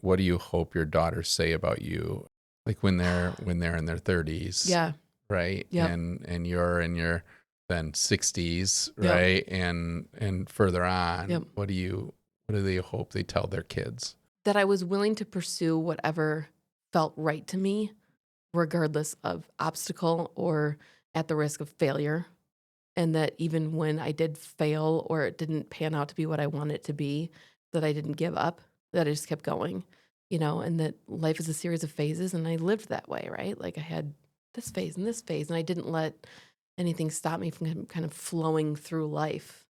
what do you hope your daughters say about you, like when they're in their 30s, Yeah. right? Yep. And you're in your then 60s, Yep. right? And further on, Yep. what do they hope they tell their kids? That I was willing to pursue whatever felt right to me, regardless of obstacle or at the risk of failure. And that even when I did fail or it didn't pan out to be what I wanted it to be, that I didn't give up, that I just kept going, and that life is a series of phases. And I lived that way, right? Like I had this phase and this phase, and I didn't let anything stop me from kind of flowing through life.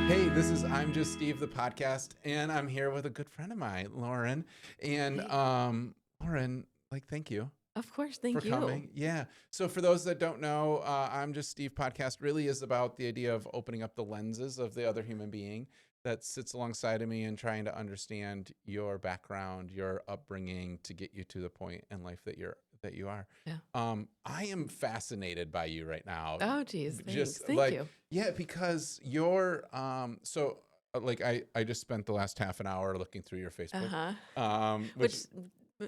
Hey, this is I'm Just Steve, the podcast, and I'm here with a good friend of mine, Lauren. And Hey. Lauren, thank you Of course, for thank you. coming. Yeah. So for those that don't know, I'm Just Steve podcast really is about the idea of opening up the lenses of the other human being that sits alongside of me and trying to understand your background, your upbringing to get you to the point in life that you are. Yeah. I am fascinated by you right now. Oh, geez. Thanks. Just Thank you. yeah, because you're I just spent the last half an hour looking through your Facebook. Which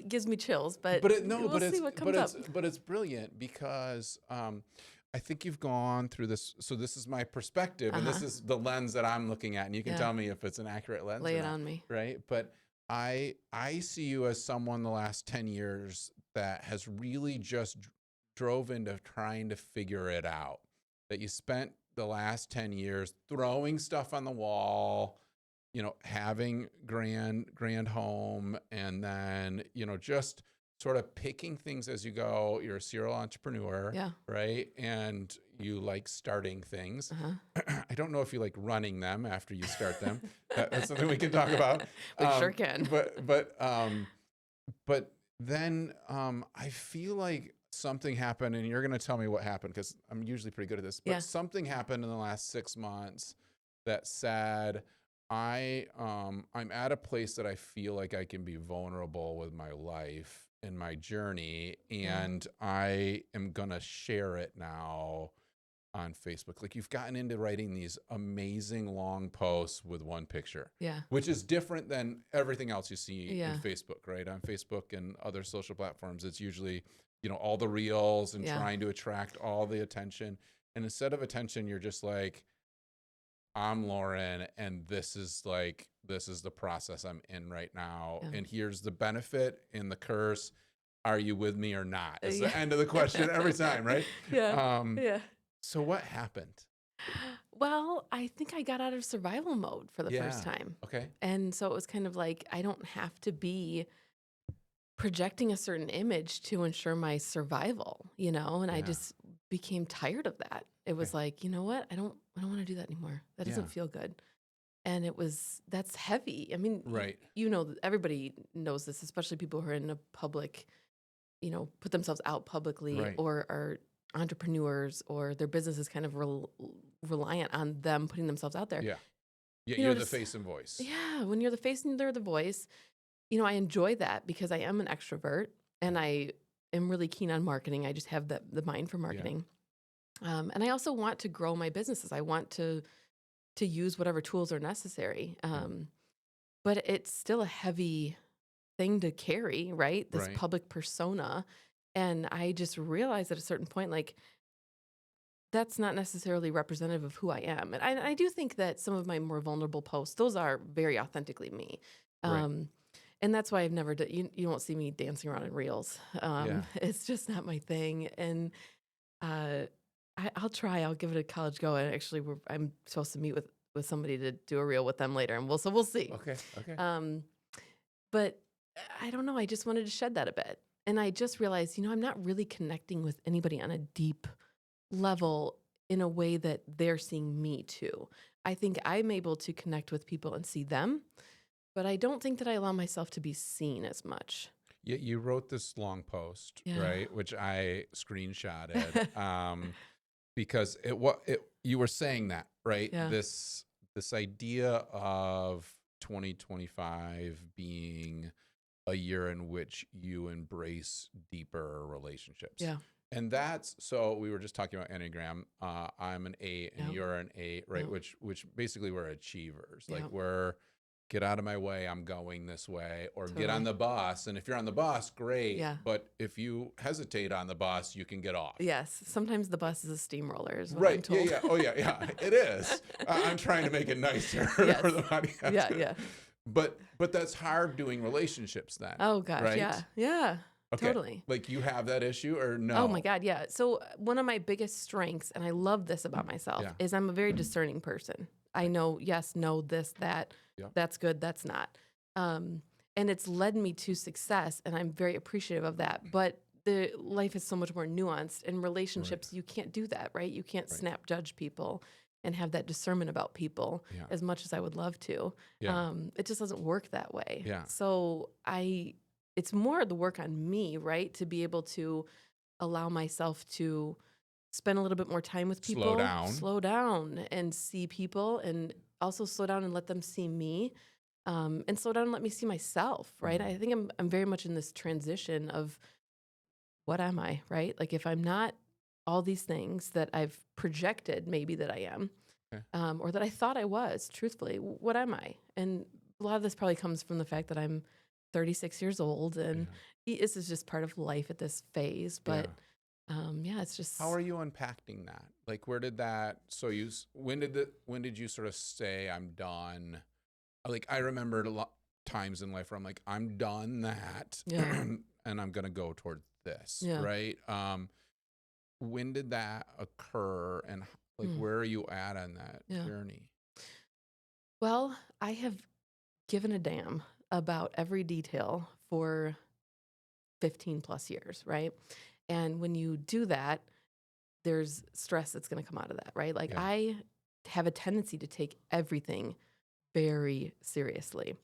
gives me chills, but we'll see what comes up. But it's brilliant because I think you've gone through this. So this is my perspective, and this is the lens that I'm looking at, and you can tell me if it's an accurate lens. Lay or it not, on me. right? But I see you as someone the last 10 years that has really just drove into trying to figure it out. That you spent the last 10 years throwing stuff on the wall, having grand home, and then, just sort of picking things as you go. You're a serial entrepreneur, Yeah. right? And you like starting things. I don't know if you like running them after you start them. That's something we can talk about. We sure can. But then I feel like something happened, and you're going to tell me what happened because I'm usually pretty good at this. But something happened in the last 6 months that said, I'm at a place that I feel like I can be vulnerable with my life and my journey, and I am gonna share it now on Facebook. Like you've gotten into writing these amazing long posts with one picture, which is different than everything else you see in Facebook, right? On Facebook and other social platforms, it's usually all the reels and trying to attract all the attention, and instead of attention, you're just like, I'm Lauren, and this is the process I'm in right now. Yeah. And here's the benefit and the curse. Are you with me or not? It's the end of the question every time, right? Yeah. So what happened? Well, I think I got out of survival mode for the first time. Okay. And so it was kind of like, I don't have to be projecting a certain image to ensure my survival, and I just became tired of that. It was like, you know what? I don't want to do that anymore. That doesn't feel good. And that's heavy. I mean, right. Everybody knows this, especially people who are in a public, put themselves out publicly or are entrepreneurs or their business is kind of reliant on them putting themselves out there. Yeah. You're the face and voice. Yeah. When you're the face and they're the voice, I enjoy that because I am an extrovert and I am really keen on marketing. I just have the mind for marketing. And I also want to grow my businesses. I want to use whatever tools are necessary. But it's still a heavy thing to carry, right? This public persona. And I just realized at a certain point, like, that's not necessarily representative of who I am. And I do think that some of my more vulnerable posts, those are very authentically me. And that's why I've never done, you won't see me dancing around in reels. It's just not my thing. And I'll try. I'll give it a college go. And actually, I'm supposed to meet with somebody to do a reel with them later, and we'll see. Okay. But I don't know. I just wanted to shed that a bit, and I just realized, I'm not really connecting with anybody on a deep level in a way that they're seeing me too. I think I'm able to connect with people and see them, but I don't think that I allow myself to be seen as much. Yeah, you wrote this long post, right? Which I screenshotted. Because you were saying that, right? Yeah. This idea of 2025 being a year in which you embrace deeper relationships. Yeah. And that's, so we were just talking about Enneagram. I'm an 8 and Yeah. you're an 8, right? Yeah. Which basically we're achievers. Yeah. Like we're, get out of my way, I'm going this way, or get on Totally. the bus. And if you're on the bus, great. Yeah. But if you hesitate on the bus, you can get off. Yes. Sometimes the bus is a steamroller, is what I'm Right. told. Yeah. Oh yeah. It is. I'm trying to make it nicer Yes. for the audience. Yeah. But that's hard doing relationships then. Oh gosh. Right? Yeah. Yeah. Okay. Totally. Like you have that issue or no? Oh my God. Yeah. So one of my biggest strengths, and I love this about myself, Yeah. is I'm a very discerning person. I know, yes, no, this, that, Yeah. that's good, that's not. And it's led me to success, and I'm very appreciative of that. But the life is so much more nuanced. In relationships, you can't do that, right? You can't snap judge people and have that discernment about people as much as I would love to. Yeah. It just doesn't work that way. Yeah. So it's more the work on me, right? To be able to allow myself to spend a little bit more time with people. Slow down and see people, and also slow down and let them see me. And slow down and let me see myself, right? I think I'm very much in this transition of what am I, right? Like if I'm not all these things that I've projected maybe that I am, or that I thought I was, truthfully, what am I? And a lot of this probably comes from the fact that I'm 36 years old, and this is just part of life at this phase. But it's just. How are you unpacking that? Like, where did that? So when did you sort of say I'm done? Like I remembered a lot times in life where I'm like I'm done that, and I'm gonna go toward this, right? When did that occur, and like where are you at on that journey? Well, I have given a damn about every detail for 15 plus years, right? And when you do that, there's stress that's going to come out of that, right? Like I have a tendency to take everything very seriously.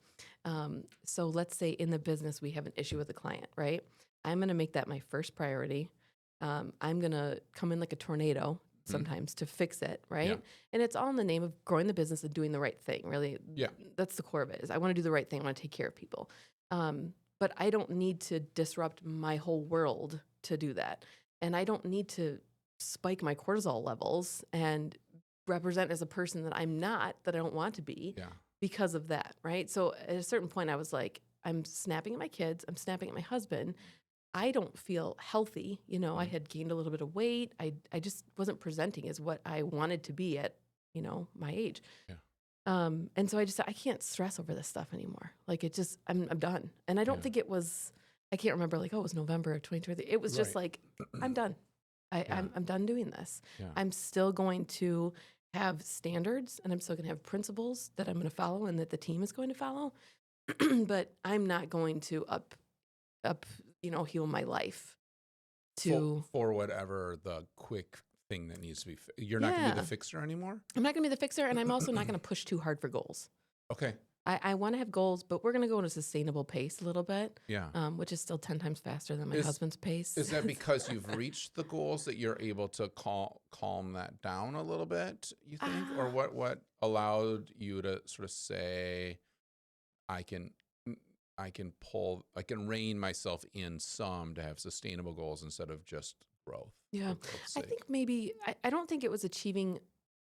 So let's say in the business, we have an issue with a client, right? I'm going to make that my first priority. I'm going to come in like a tornado sometimes to fix it, right? Yeah. And it's all in the name of growing the business and doing the right thing, really. Yeah. That's the core of it, is I want to do the right thing. I want to take care of people. But I don't need to disrupt my whole world to do that. And I don't need to spike my cortisol levels and represent as a person that I'm not, that I don't want to be because of that, right? So at a certain point, I was like, I'm snapping at my kids. I'm snapping at my husband. I don't feel healthy. You know, I had gained a little bit of weight. I just wasn't presenting as what I wanted to be at, my age. Yeah. And so I just said, I can't stress over this stuff anymore. Like it just, I'm done. And I don't think it was, I can't remember like, oh, it was November of 2023. It was just like, I'm done. I'm done doing this. Yeah. I'm still going to have standards, and I'm still going to have principles that I'm going to follow and that the team is going to follow. But I'm not going to heal my life for whatever the quick thing that needs to be. You're not going to be the fixer anymore? I'm not going to be the fixer, and I'm also not going to push too hard for goals. Okay. I want to have goals, but we're going to go at a sustainable pace a little bit, which is still 10 times faster than my husband's pace. Is that because you've reached the goals that you're able to calm that down a little bit, you think? Or what allowed you to sort of say, I can rein myself in some to have sustainable goals instead of just growth? Yeah. I think maybe, I don't think it was achieving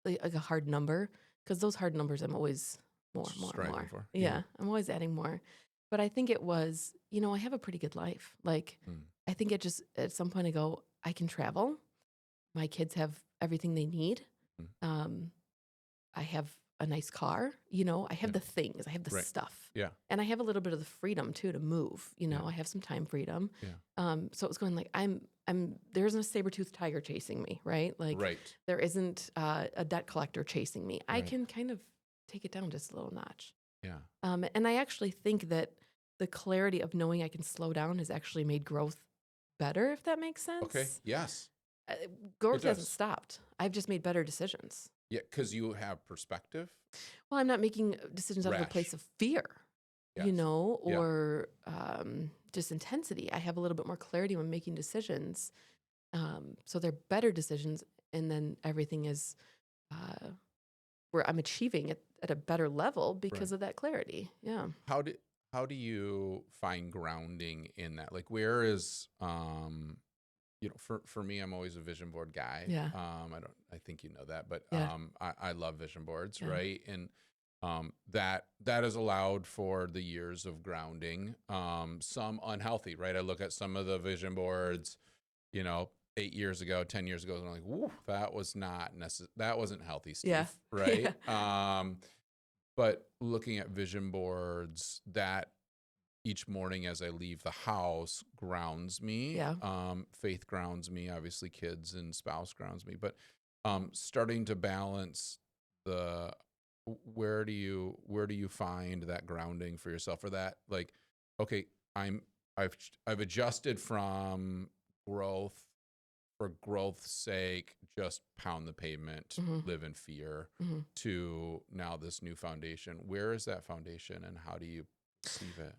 like a hard number, because those hard numbers I'm always more. For. Yeah, I'm always adding more. But I think it was, I have a pretty good life. Like, I think it just, at some point I go, I can travel. My kids have everything they need. I have a nice car. I have the things. I have the stuff. Yeah. And I have a little bit of the freedom too to move. I have some time freedom. Yeah. So it was going like, there isn't a saber-toothed tiger chasing me, right? Like, there isn't a debt collector chasing me. I can kind of take it down just a little notch. Yeah. And I actually think that the clarity of knowing I can slow down has actually made growth better, if that makes sense. Okay. Yes. Growth hasn't stopped. I've just made better decisions. Yeah, because you have perspective. Well, I'm not making decisions out of a place of fear, or just intensity. I have a little bit more clarity when making decisions. So they're better decisions, and then everything is where I'm achieving it at a better level because of that clarity. Yeah. How do you find grounding in that? Like, where is for me, I'm always a vision board guy. Yeah. I think you know that, but Yeah. I love vision boards, Yeah. right? And that has allowed for the years of grounding, some unhealthy, right? I look at some of the vision boards, 8 years ago, 10 years ago, and I'm like, woo, that was not that wasn't healthy, Steve, Yeah. right? But looking at vision boards, that each morning as I leave the house grounds me. Yeah. Faith grounds me, obviously kids and spouse grounds me, but starting to balance the where do you find that grounding for yourself, or that, like, okay, I've adjusted from growth for growth's sake, just pound the pavement, live in fear, to now this new foundation. Where is that foundation, and how do you perceive it?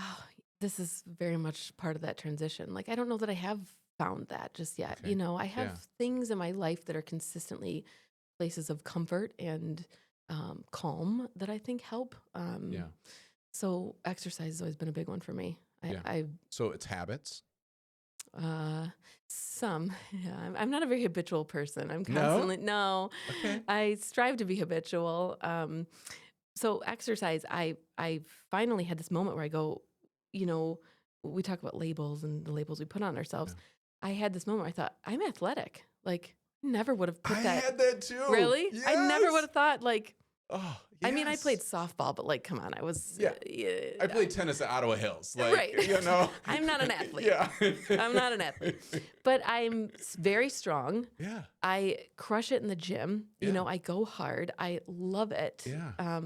Oh, this is very much part of that transition. Like, I don't know that I have found that just yet. Okay. I have things in my life that are consistently places of comfort and calm that I think help. So exercise has always been a big one for me. So it's habits. I'm not a very habitual person. I'm constantly no. Okay. I strive to be habitual. So exercise, I finally had this moment where I go, we talk about labels and the labels we put on ourselves. Yeah. I had this moment where I thought, I'm athletic. Like, never would have put that. I had that too. Really? Yes. I never would have thought, like, oh, yes. I mean, I played softball, but like, come on, I was. I played tennis at Ottawa Hills. Like, right. I'm not an athlete. Yeah. I'm not an athlete, but I'm very strong. Yeah. I crush it in the gym. Yeah. I go hard. I love it. Yeah.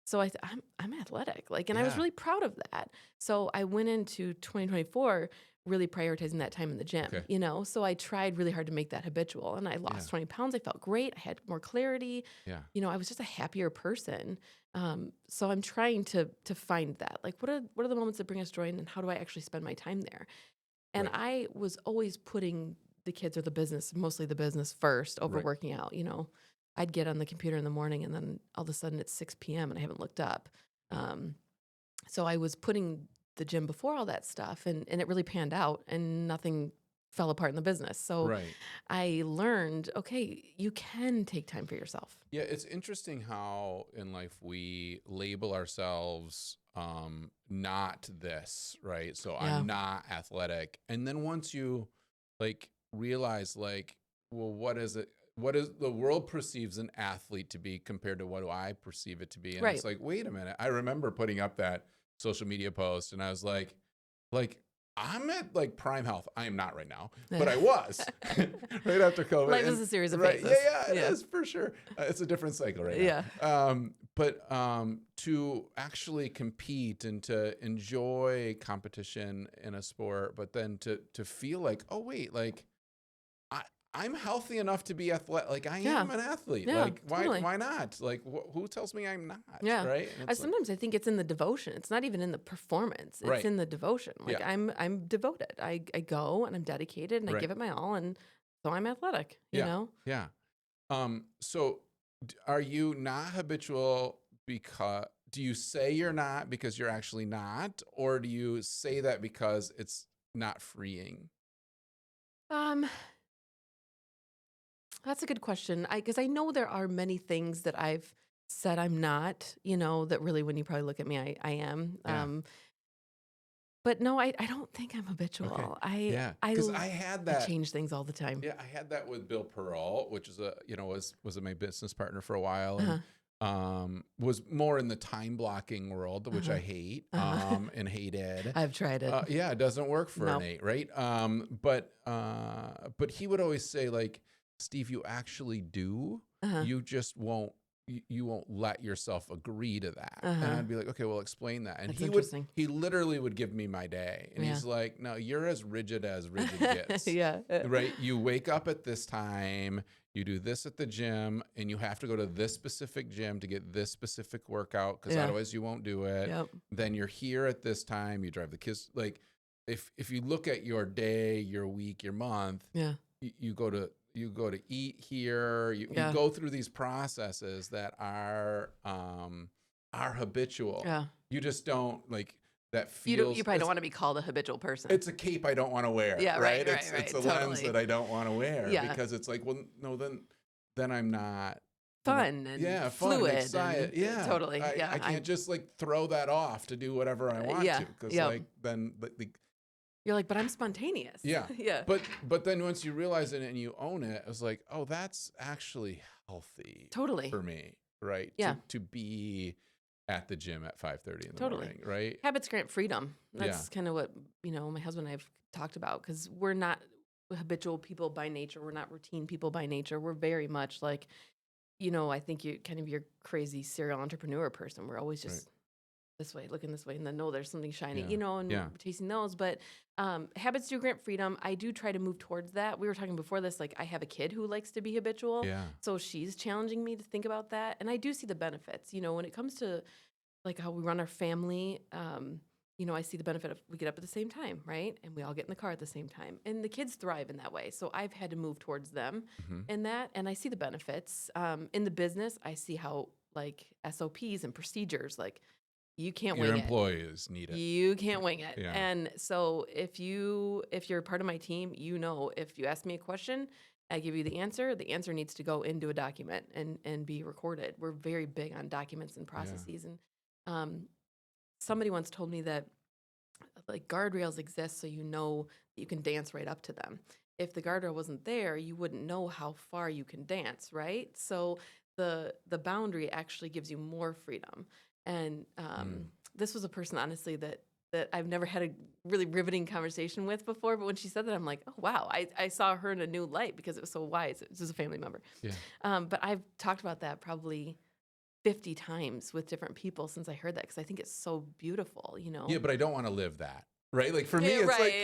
So I'm athletic, and I was really proud of that. So I went into 2024 really prioritizing that time in the gym, so I tried really hard to make that habitual, and I lost 20 pounds. I felt great. I had more clarity. Yeah. I was just a happier person. So I'm trying to find that, like, what are the moments that bring us joy, and how do I actually spend my time there? And I was always putting the kids or the business, mostly the business first, over working out. I'd get on the computer in the morning, and then all of a sudden it's 6 p.m. and I haven't looked up. So I was putting the gym before all that stuff, and it really panned out, and nothing fell apart in the business. So I learned, okay, you can take time for yourself. Yeah, it's interesting how in life we label ourselves not this, right? So I'm not athletic. And then once you realize, well, what is it? What is the world perceives an athlete to be compared to what do I perceive it to be? And it's like, wait a minute. I remember putting up that social media post, and I was like I'm at prime health. I am not right now, but I was right after COVID. Life is a series of phases. Yeah, it is for sure. It's a different cycle right now. But to actually compete and to enjoy competition in a sport, but then to feel like, oh wait, I'm healthy enough to be athletic. I am an athlete. Yeah, why not? Who tells me I'm not? Yeah. Right. Sometimes I think it's in the devotion. It's not even in the performance. It's in the devotion. I'm devoted. I go and I'm dedicated and I give it my all. And so I'm athletic, you know? Yeah. So are you not habitual because, do you say you're not because you're actually not, or do you say that because it's not freeing? That's a good question. Because I know there are many things that I've said I'm not, that really, when you probably look at me, I am. Yeah. But no, I don't think I'm habitual. Okay. Because I had that. I change things all the time. Yeah, I had that with Bill Pearl, which is was my business partner for a while, and was more in the time blocking world, which I hate and hated. I've tried it. Yeah, it doesn't work for Nate, right? But he would always say, Steve, you actually do. You just won't. You won't let yourself agree to that. And I'd be like, okay, well, explain that. And he literally would give me my day. And he's like, no, you're as rigid gets. Right. You wake up at this time, you do this at the gym, and you have to go to this specific gym to get this specific workout, because otherwise you won't do it. Yep. Then you're here at this time, you drive the kids. If you look at your day, your week, your month, you go to eat here. You go through these processes that are habitual. Yeah. You just don't that You probably don't want to be called a habitual person. It's a cape I don't want to wear. Yeah, right. right, It's a totally. lens that I don't want to wear because it's like, well, no, then I'm not fun and fun and fluid excited. and totally. I can't just like throw that off to do whatever I want to, because like then you're like, but I'm spontaneous. Yeah. Yeah. But then once you realize it and you own it, it's like, oh, that's actually healthy. Totally. For me, right? Yeah. To be at the gym at 5:30 in the Totally. morning, right? Habits grant freedom. That's kind of what, my husband and I have talked about, because we're not habitual people by nature. We're not routine people by nature. We're very much like, I think you're crazy serial entrepreneur person. We're always just this way, looking this way, and then there's something shiny, and we're chasing those. But habits do grant freedom. I do try to move towards that. We were talking before this, like I have a kid who likes to be habitual. Yeah. So she's challenging me to think about that. And I do see the benefits, when it comes to like how we run our family. I see the benefit of we get up at the same time, right? And we all get in the car at the same time. And the kids thrive in that way. So I've had to move towards them in that. And I see the benefits. In the business, I see how like SOPs and procedures, like you can't wing it. Your employees need it. You can't wing it. Yeah. And so if you're part of my team, if you ask me a question, I give you the answer needs to go into a document and be recorded. We're very big on documents and processes. And somebody once told me that like guardrails exist so that you can dance right up to them. If the guardrail wasn't there, you wouldn't know how far you can dance, right? So the boundary actually gives you more freedom. And this was a person, honestly, that I've never had a really riveting conversation with before. But when she said that, I'm like, oh, wow, I saw her in a new light because it was so wise. It was just a family member. Yeah. But I've talked about that probably 50 times with different people since I heard that, because I think it's so beautiful, Yeah, but I don't want to live that. Right? Like for me, it's like,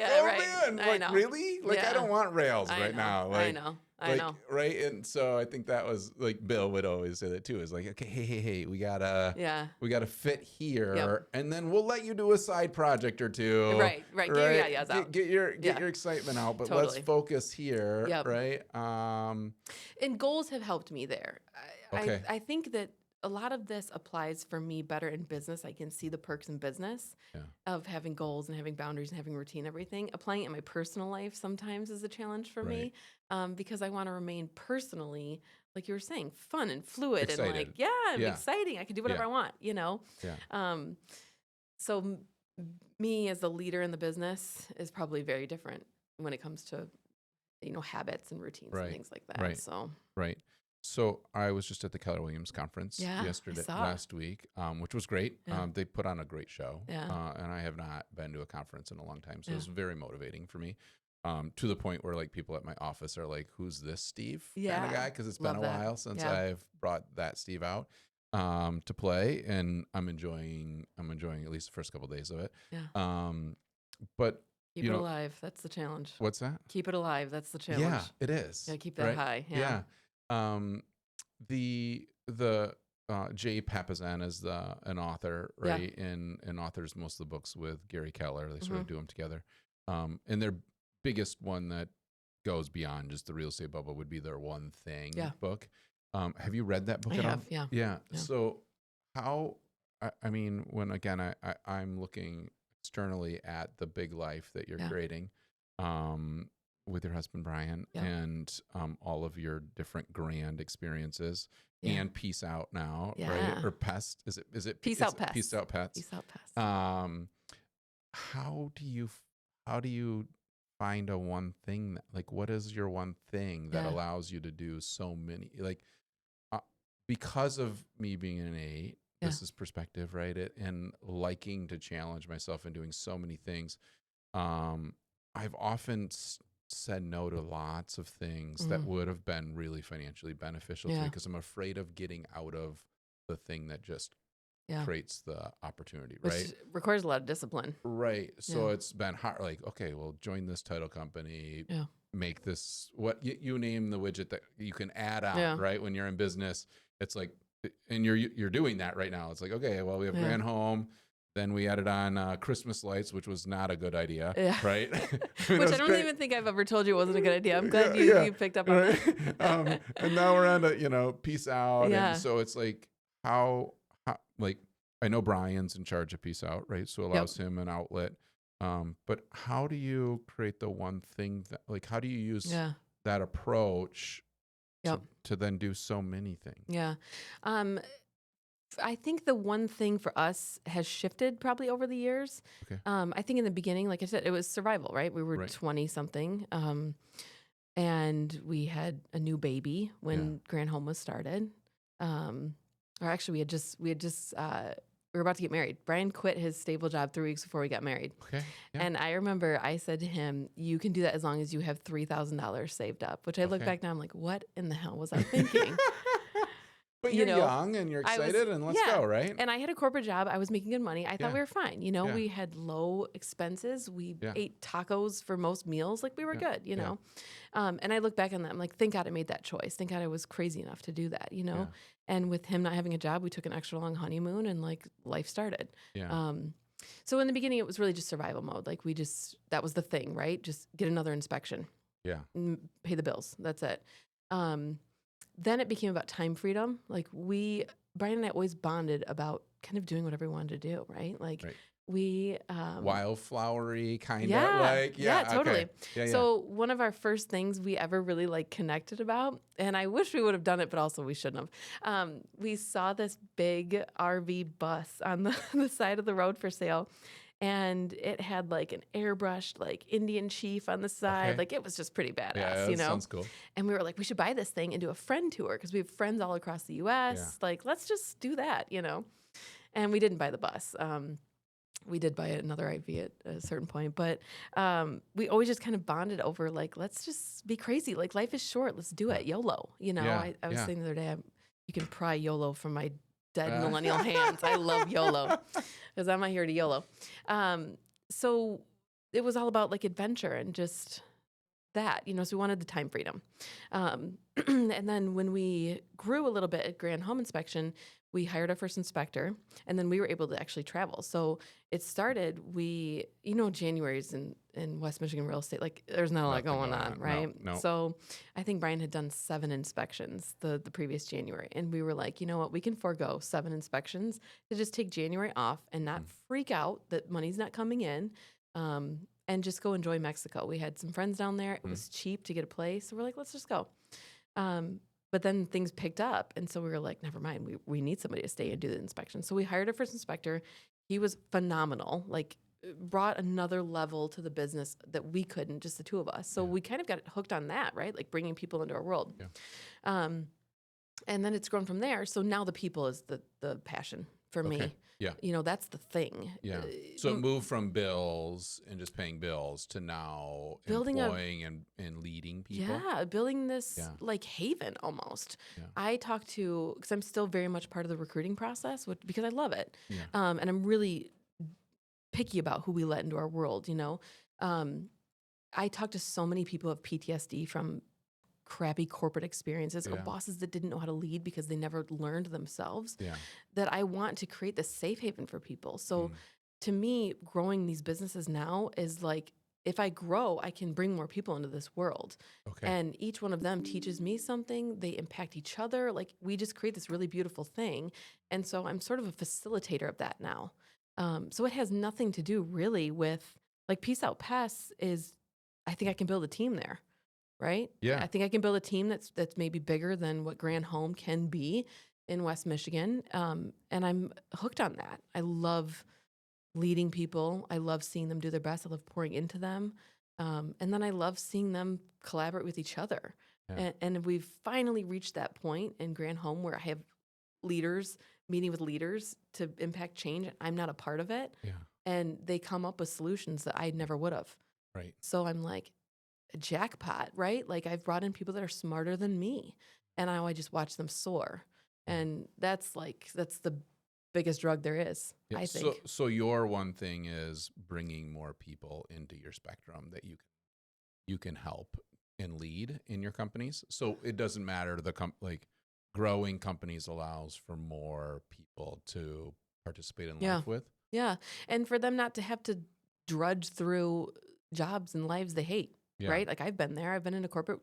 man, like really? Like I don't want rails right now. Like, I know. Right? And so I think that was like Bill would always say that too. Is like, okay, hey, we gotta fit here, and then we'll let you do a side project or two. Right. Get your excitement out, but let's focus here. Right? And goals have helped me there. Okay. I think that a lot of this applies for me better in business. I can see the perks in business of having goals and having boundaries and having routine, everything. Applying it in my personal life sometimes is a challenge for me because I want to remain personally, like you were saying, fun and fluid. Excited. And like, exciting. I can do whatever I want, Yeah. So me as a leader in the business is probably very different when it comes to, habits and routines and things like that. Right. So I was just at the Keller Williams conference last week, which was great. They put on a great show, and I have not been to a conference in a long time, so it was very motivating for me. To the point where like people at my office are like, "Who's this Steve?" kind of guy, because it's been a while since I've brought that Steve out to play, and I'm enjoying at least the first couple of days of it. But keep it alive. That's the challenge. What's that? Keep it alive. That's the challenge. Yeah, it is. Yeah, keep that high. Yeah. The Jay Papasan is an author, right? And authors most of the books with Gary Keller. They sort of do them together. And their biggest one that goes beyond just the real estate bubble would be their One Thing book. Have you read that book at all? Yeah. So how, I mean, when again, I'm looking externally at the big life that you're creating, with your husband, Brian, and all of your different grand experiences, and Peace Out now, right? Or Pest? Is it Peace Out Pest? Peace Out Pets. Peace Out Pest. How do you find a one thing what is your one thing that allows you to do so many, because of me being an 8, this is perspective, right? And liking to challenge myself and doing so many things. I've often said no to lots of things that would have been really financially beneficial to me, because I'm afraid of getting out of the thing that just creates the opportunity, right? Which requires a lot of discipline. Right. So it's been hard, like, okay, well, join this title company, make this, what you name the widget that you can add on, right? When you're in business, it's like, and you're doing that right now. It's like, okay, well, we have Grand Home. Then we added on Christmas lights, which was not a good idea, right? Which I don't even think I've ever told you it wasn't a good idea. I'm glad you picked up on that. And now we're on to, Peace Out. And so it's like, how I know Brian's in charge of Peace Out, right? So it Yep. allows him an outlet. But how do you create the one thing that, like, how do you use Yeah. that approach Yep. to then do so many things? Yeah. Um, I think the one thing for us has shifted probably over the years. Okay. I think in the beginning, like I said, it was survival, right? We were Right. 20 something. And we had a new baby when Grand Home was started. Or actually we were about to get married. Brian quit his stable job 3 weeks before we got married. Okay. Yeah. And I remember I said to him, you can do that as long as you have $3,000 saved up, which I look back now, I'm like, what in the hell was I thinking? But You you're know, young and you're excited and let's go, right? And I had a corporate job. I was making good money. I thought we were fine. You know, Yeah. we had low expenses. We Yeah. ate tacos for most meals. Like we were good, you Yeah. know? And I look back on that. I'm like, thank God I made that choice. Thank God I was crazy enough to do that, you know? And with him not having a job, we took an extra long honeymoon and like life started. Yeah. So in the beginning, it was really just survival mode. Like that was the thing, right? Just get another inspection. Yeah. And pay the bills. That's it. Then it became about time freedom. Like Brian and I always bonded about kind of doing whatever we wanted to do, right? Like we wildflowery kind of totally. Okay. Yeah. So one of our first things we ever really like connected about, and I wish we would have done it, but also we shouldn't have. We saw this big RV bus on the side of the road for sale. And it had like an airbrushed like Indian chief on the side. Okay. Like it was just pretty badass, Yeah, you know? sounds cool. And we were like, we should buy this thing and do a friend tour because we have friends all across the U.S. Yeah. Like, let's just do that, you know? And we didn't buy the bus. We did buy another RV at a certain point, but we always just kind of bonded over like, let's just be crazy. Like life is short. Let's do it. YOLO. You know, Yeah. I was saying the other day, you can pry YOLO from my dead millennial hands. I love YOLO because I'm not here to YOLO. So it was all about like adventure and just that, you know, so we wanted the time freedom. And then when we grew a little bit at Grand Home Inspection, we hired our first inspector and then we were able to actually travel. So it started, January's in West Michigan real estate, like there's not a lot going on, right? No. So I think Brian had done 7 inspections the previous January. And we were like, you know what, we can forego 7 inspections to just take January off and not freak out that money's not coming in. And just go enjoy Mexico. We had some friends down there. It was cheap to get a place. So we're like, let's just go. But then things picked up. And so we were like, never mind. We need somebody to stay and do the inspection. So we hired our first inspector. He was phenomenal, like brought another level to the business that we couldn't, just the two of us. So we kind of got hooked on that, right? Like bringing people into our world. Yeah. And then it's grown from there. So now the people is the passion for me. Yeah. You know, that's the thing. Yeah. So it moved from bills and just paying bills to now employing and leading people. Yeah. Building this like haven almost. Yeah. I talk to, because I'm still very much part of the recruiting process because I love it. Yeah. And I'm really picky about who we let into our world, you know. I talk to so many people who have PTSD from crappy corporate experiences or bosses that didn't know how to lead because they never learned themselves, that I want to create this safe haven for people. So to me, growing these businesses now is like, if I grow, I can bring more people into this world. Okay. And each one of them teaches me something. They impact each other. Like we just create this really beautiful thing. And so I'm sort of a facilitator of that now. So it has nothing to do really with like Peace Out Pests is, I think I can build a team there. Right? Yeah. I think I can build a team that's maybe bigger than what Grand Home can be in West Michigan. And I'm hooked on that. I love leading people. I love seeing them do their best. I love pouring into them. And then I love seeing them collaborate with each other. Yeah. And we've finally reached that point in Grand Home where I have leaders meeting with leaders to impact change. I'm not a part of it. Yeah. And they come up with solutions that I never would have. Right. So I'm like, a jackpot, right? Like I've brought in people that are smarter than me and now I just watch them soar. And that's the biggest drug there is, I think. So your one thing is bringing more people into your spectrum that you can help and lead in your companies. So it doesn't matter growing companies allows for more people to participate in life with. Yeah. And for them not to have to drudge through jobs and lives they hate. Yeah. Right? Like I've been there. I've been in a corporate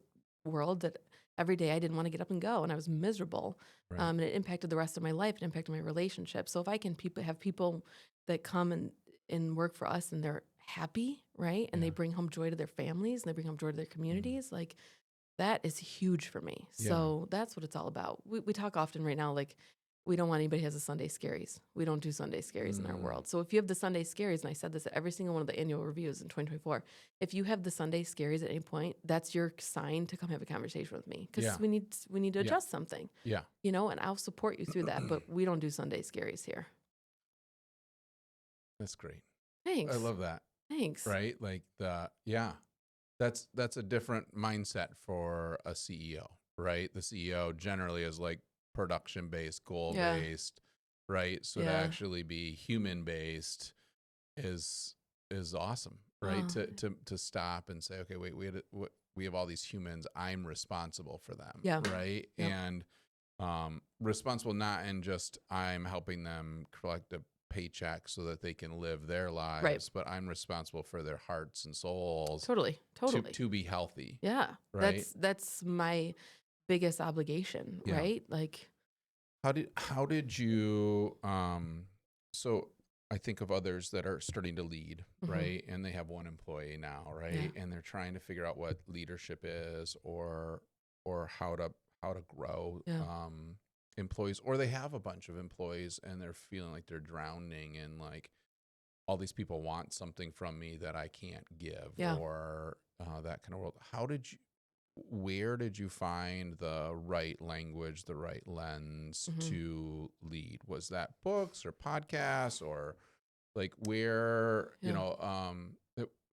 world that every day I didn't want to get up and go, and I was miserable. Right. And it impacted the rest of my life. It impacted my relationship. So if I can have people that come and work for us and they're happy, right? And they bring home joy to their families and they bring home joy to their communities, like that is huge for me. So that's what it's all about. We talk often right now, like we don't want anybody who has a Sunday scaries. We don't do Sunday scaries in our world. So if you have the Sunday scaries, and I said this at every single one of the annual reviews in 2024, if you have the Sunday scaries at any point, that's your sign to come have a conversation with me, because we need to adjust something. Yeah. You know, and I'll support you through that, but we don't do Sunday scaries here. That's great. Thanks. I love that. Thanks. Right? Like that's a different mindset for a CEO, right? The CEO generally is like production-based, goal-based, right? So to actually be human-based is awesome, right? To stop and say, okay, wait, we have all these humans. I'm responsible for them, right? Yep. And responsible not in just I'm helping them collect a paycheck so that they can live their lives, but I'm responsible for their hearts and souls. Totally. To be healthy. Yeah. Right. That's my biggest obligation, right? Like, how did you, so I think of others that are starting to lead, right? And they have one employee now, right? And they're trying to figure out what leadership is or how to grow, employees, or they have a bunch of employees and they're feeling like they're drowning in like all these people want something from me that I can't give, or that kind of world. Where did you find the right language, the right lens to lead? Was that books or podcasts, or like where,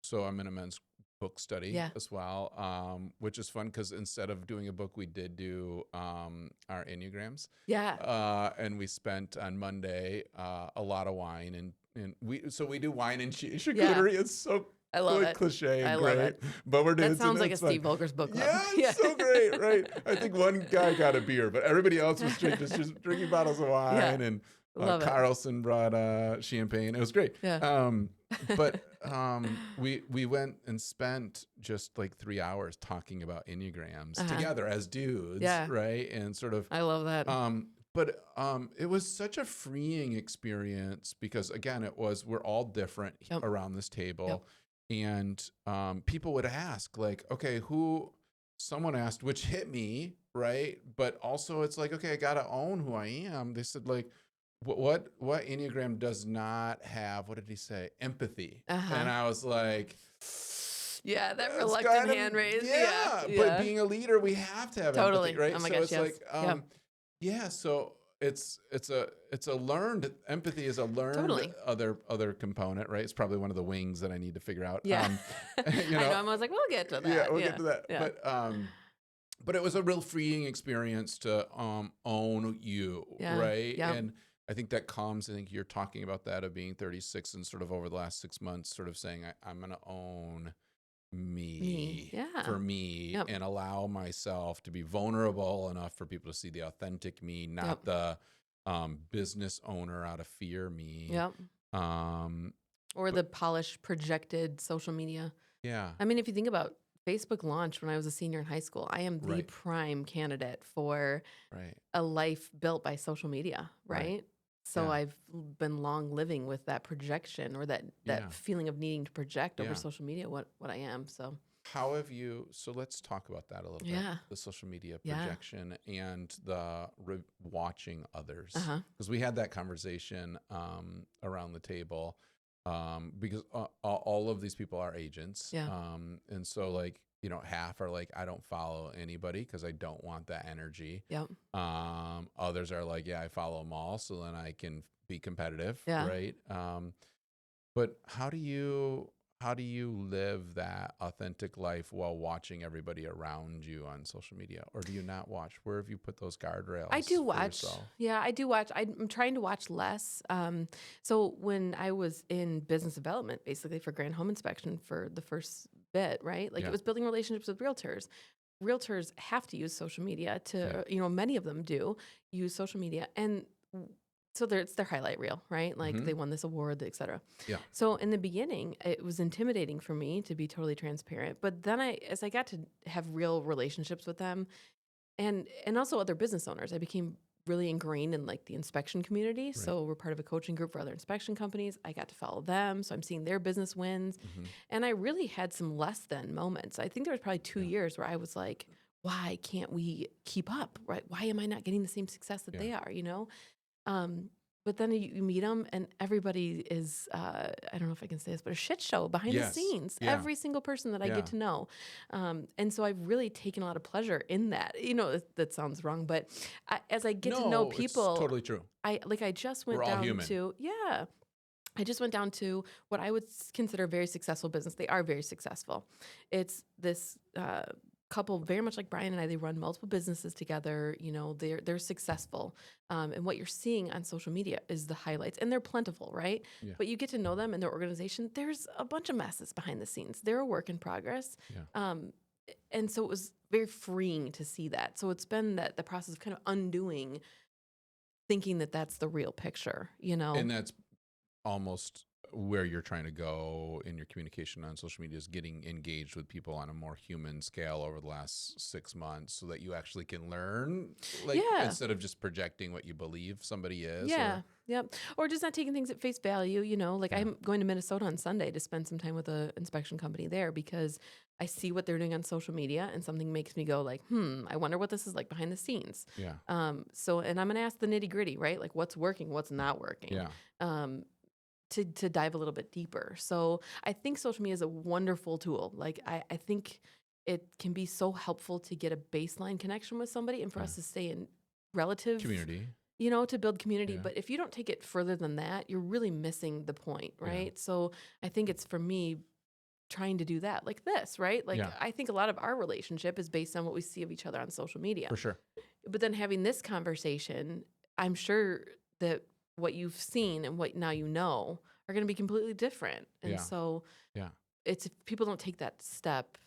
so I'm in a men's book study as well, which is fun because instead of doing a book, we did do our Enneagrams. And we spent on Monday a lot of wine, and we do wine and charcuterie. It's so I love it. Cliche and I great, love it. But we're doing that sounds like a Steve Volker's book club. Yeah, it's so great, right? I think one guy got a beer, but everybody else was just drinking bottles of wine, and Carlson brought champagne. It was great. But we went and spent just like 3 hours talking about Enneagrams together as dudes, right? And sort of, I love that. But it was such a freeing experience because again, we're all different around this table, and people would ask like, okay, someone asked, which hit me, right? But also it's like, okay, I got to own who I am. They said like, what Enneagram does not have? What did he say? Empathy. And I was like, that reluctant hand raise. But being a leader, we have to have empathy, right? Oh my so gosh, it's like, so it's a learned empathy is a learned other component, right? It's probably one of the wings that I need to figure out. I know. I was like, we'll get to that. Yeah, we'll get to that. But it was a real freeing experience to own you, right? And I think that comes, I think you're talking about that of being 36 and sort of over the last 6 months, sort of saying, I'm going to own me for me and allow myself to be vulnerable enough for people to see the authentic me, not the business owner out of fear me. Or the polished, projected social media. I mean, if you think about Facebook launched when I was a senior in high school. I am the prime candidate for a life built by social media, right? So I've been long living with that projection or that feeling of needing to project over social media what I am. So how have you, so let's talk about that a little bit, the social media projection and the watching others. Because we had that conversation around the table because all of these people are agents. And so like, half are like, I don't follow anybody because I don't want that energy. Others are like, I follow them all so then I can be competitive, right? But how do you live that authentic life while watching everybody around you on social media? Or do you not watch? Where have you put those guardrails? I do watch. I do watch. I'm trying to watch less. So when I was in business development, basically for Grand Home Inspection for the first bit, right? Like it was building relationships with realtors. Realtors have to use social media to, many of them do use social media. And so it's their highlight reel, right? Like Mm-hmm. they won this award, et cetera. Yeah. So in the beginning, it was intimidating for me to be totally transparent. But then as I got to have real relationships with them and also other business owners, I became really ingrained in like the inspection community. Right. So we're part of a coaching group for other inspection companies. I got to follow them. So I'm seeing their business wins. Mm-hmm. And I really had some less than moments. I think there was probably 2 years where I was like, why can't we keep up? Right? Why am I not getting the same success that they are, you know? Um, but then you meet them and everybody is, I don't know if I can say this, but a shit show behind the Yes. scenes, Yeah. every single person that I Yeah. get to know. And so I've really taken a lot of pleasure in that. You know, that sounds wrong, but as I get to know No, it's people, totally true. I just went We're all down human. to, I just went down to what I would consider a very successful business. They are very successful. It's this couple, very much like Brian and I. They run multiple businesses together. You know, they're successful. And what you're seeing on social media is the highlights, and they're plentiful, right? Yeah. But you get to know them and their organization. There's a bunch of messes behind the scenes. They're a work in progress. Yeah. And so it was very freeing to see that. So it's been the process of kind of undoing, thinking that that's the real picture, you know? And that's almost where you're trying to go in your communication on social media, is getting engaged with people on a more human scale over the last 6 months so that you actually can learn, like, instead of just projecting what you believe somebody is. Yeah. Yep. Or just not taking things at face value, you know, like I'm going to Minnesota on Sunday to spend some time with an inspection company there because I see what they're doing on social media and something makes me go like, I wonder what this is like behind the scenes. Yeah. So, and I'm going to ask the nitty gritty, right? Like what's working, what's not working. Yeah. To dive a little bit deeper. So I think social media is a wonderful tool. Like I think it can be so helpful to get a baseline connection with somebody and for us to stay in relative Community. You know, to build community. Yeah. But if you don't take it further than that, you're really missing the point, right? So I think it's for me trying to do that like this, right? Like I think a lot of our relationship is based on what we see of each other on social media. For sure. But then having this conversation, I'm sure that what you've seen and what now you know are going to be completely different. And so it's, if people don't take that step,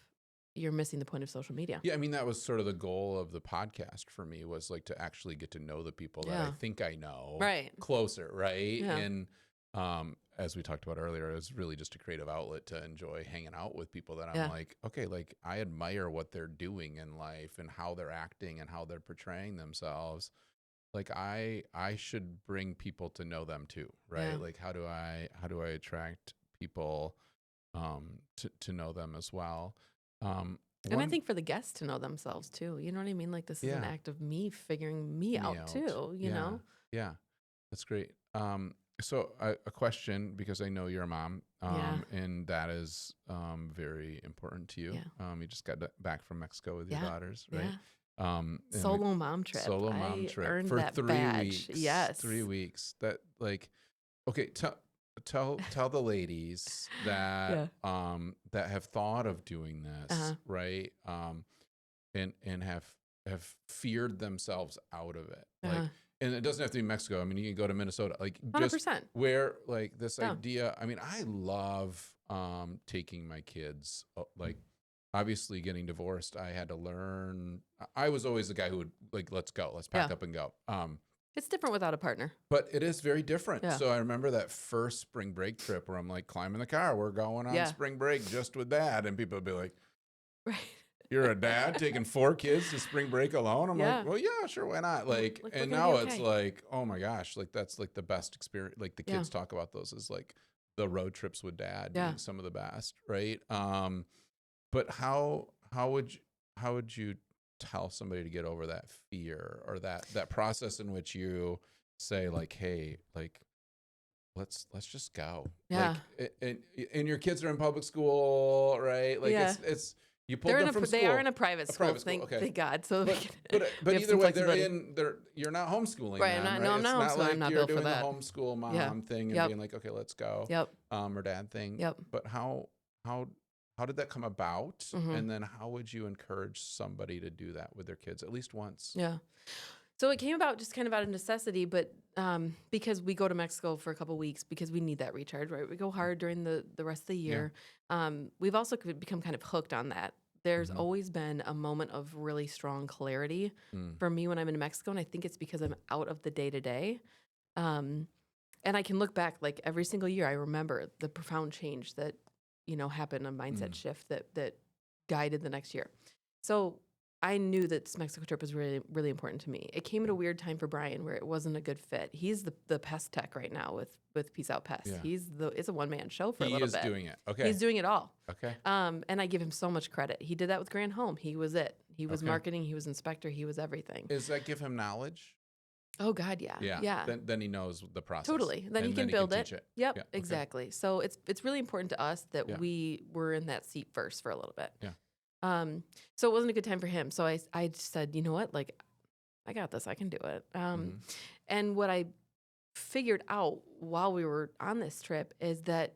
you're missing the point of social media. Yeah, I mean, that was sort of the goal of the podcast for me, was like to actually get to know the people that I think I know closer, right? Yeah. And as we talked about earlier, it was really just a creative outlet to enjoy hanging out with people that I'm like, okay, like I admire what they're doing in life and how they're acting and how they're portraying themselves. Like I should bring people to know them too, right? Like how do I attract people to know them as well? And I think for the guests to know themselves too, you know what I mean? Like this is an act of me figuring me out too, you know? Yeah, that's great. So a question, because I know you're a mom, and that is very important to you. You just got back from Mexico with your daughters, right? Solo mom trip. Solo mom trip earned for that 3 badge. weeks. Yes. 3 weeks. That like, okay, tell the ladies that that have thought of doing this, right? And have feared themselves out of it. Like, and it doesn't have to be Mexico. I mean, you can go to Minnesota. Like 100%. just where like this idea. I mean, I love taking my kids, like, obviously getting divorced, I had to learn. I was always the guy who would like, let's go, let's pack up and go. It's different without a partner. But it is very different. So I remember that first spring break trip where I'm like climbing the car, we're going on spring break just with dad. And people would be like, you're a dad taking 4 kids to spring break alone? I'm like, well, yeah, sure, why not? Like and now it's like, oh my gosh, like that's like the best experience. Like the kids talk about those as like the road trips with dad being some of the best, right? But how would you tell somebody to get over that fear, or that process in which you say like, hey, like let's just go. Yeah. Like, and your kids are in public school, right? Like it's you pulled them from school. They are in a private school. Thank God. So but either way, you're not homeschooling. Right. Them, No, I'm not homeschooling. like I'm not you're built for doing that. the homeschool mom thing and being like, okay, let's go. Or dad thing. But how did that come about? And then how would you encourage somebody to do that with their kids at least once? Yeah. So it came about just kind of out of necessity, but because we go to Mexico for a couple of weeks because we need that recharge, right? We go hard during the rest of the year. We've also become kind of hooked on that. There's always been a moment of really strong clarity for me when I'm in Mexico, and I think it's because I'm out of the day-to-day. And I can look back, like every single year, I remember the profound change that, happened, a mindset shift that guided the next year. So I knew that this Mexico trip was really, really important to me. It came at a weird time for Brian where it wasn't a good fit. He's the pest tech right now with Peace Out Pest. Yeah. It's a one-man show for a He little is bit. doing it. Okay. He's doing it all. Okay. And I give him so much credit. He did that with Grand Home. He was it. He was Okay. marketing. He was inspector. He was everything. Does that give him knowledge? Oh God, yeah. Yeah. Yeah. Then he knows the process. Totally. Then he And can build teach it. it. Yep, Yeah. Okay. exactly. So it's really important to us that Yeah. we were in that seat first for a little bit. Yeah. So it wasn't a good time for him. So I just said, you know what, like, I got this. I can do it. And what I figured out while we were on this trip is that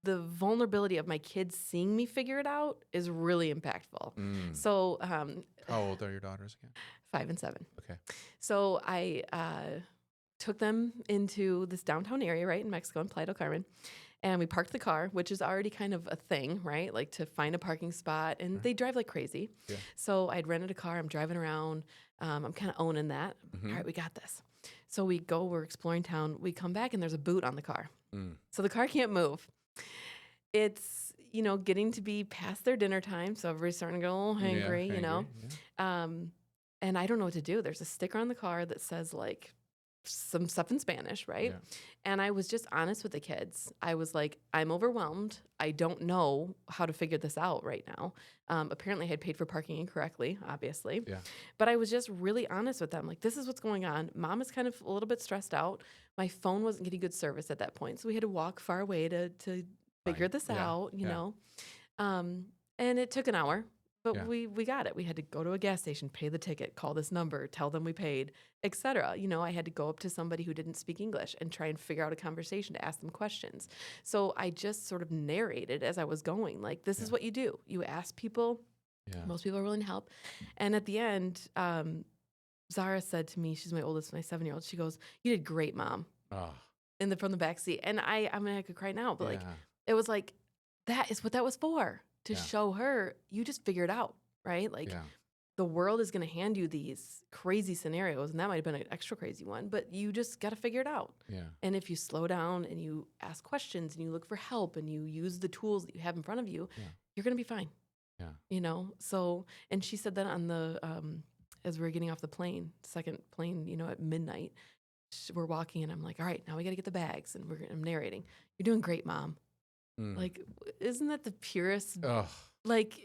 the vulnerability of my kids seeing me figure it out is really impactful. So how old are your daughters again? 5 and 7. Okay. So I took them into this downtown area, right, in Mexico, in Playa del Carmen. And we parked the car, which is already kind of a thing, right? Like to find a parking spot. And they drive like crazy. Yeah. So I'd rented a car. I'm driving around. I'm kind of owning that. All right, we got this. So we're exploring town. We come back and there's a boot on the car. So the car can't move. It's, getting to be past their dinner time. So everybody's starting to get a little hangry, Yeah. And I don't know what to do. There's a sticker on the car that says like some stuff in Spanish, right? Yeah. And I was just honest with the kids. I was like, I'm overwhelmed. I don't know how to figure this out right now. Apparently I had paid for parking incorrectly, obviously. Yeah. But I was just really honest with them. Like, this is what's going on. Mom is kind of a little bit stressed out. My phone wasn't getting good service at that point. So we had to walk far away to figure this out, you know? And it took an hour. But we got it. We had to go to a gas station, pay the ticket, call this number, tell them we paid, etc. I had to go up to somebody who didn't speak English and try and figure out a conversation to ask them questions. So I just sort of narrated as I was going, like, this is what you do. You ask people. Yeah. Most people are willing to help. And at the end, Zara said to me, she's my oldest, my 7-year-old, she goes, "You did great, Mom." Oh. From the back seat. And I could cry now, but like, it was like, that is what that was for. To show her, you just figure it out, right? Like, the world is going to hand you these crazy scenarios, and that might have been an extra crazy one, but you just got to figure it out. Yeah. And if you slow down and you ask questions and you look for help and you use the tools that you have in front of you, you're going to be fine. Yeah. So, and she said that on the, as we were getting off the plane, second plane, at midnight, we're walking and I'm like, all right, now we got to get the bags. And I'm narrating. "You're doing great, Mom." Like, isn't that the purest? Ugh. Like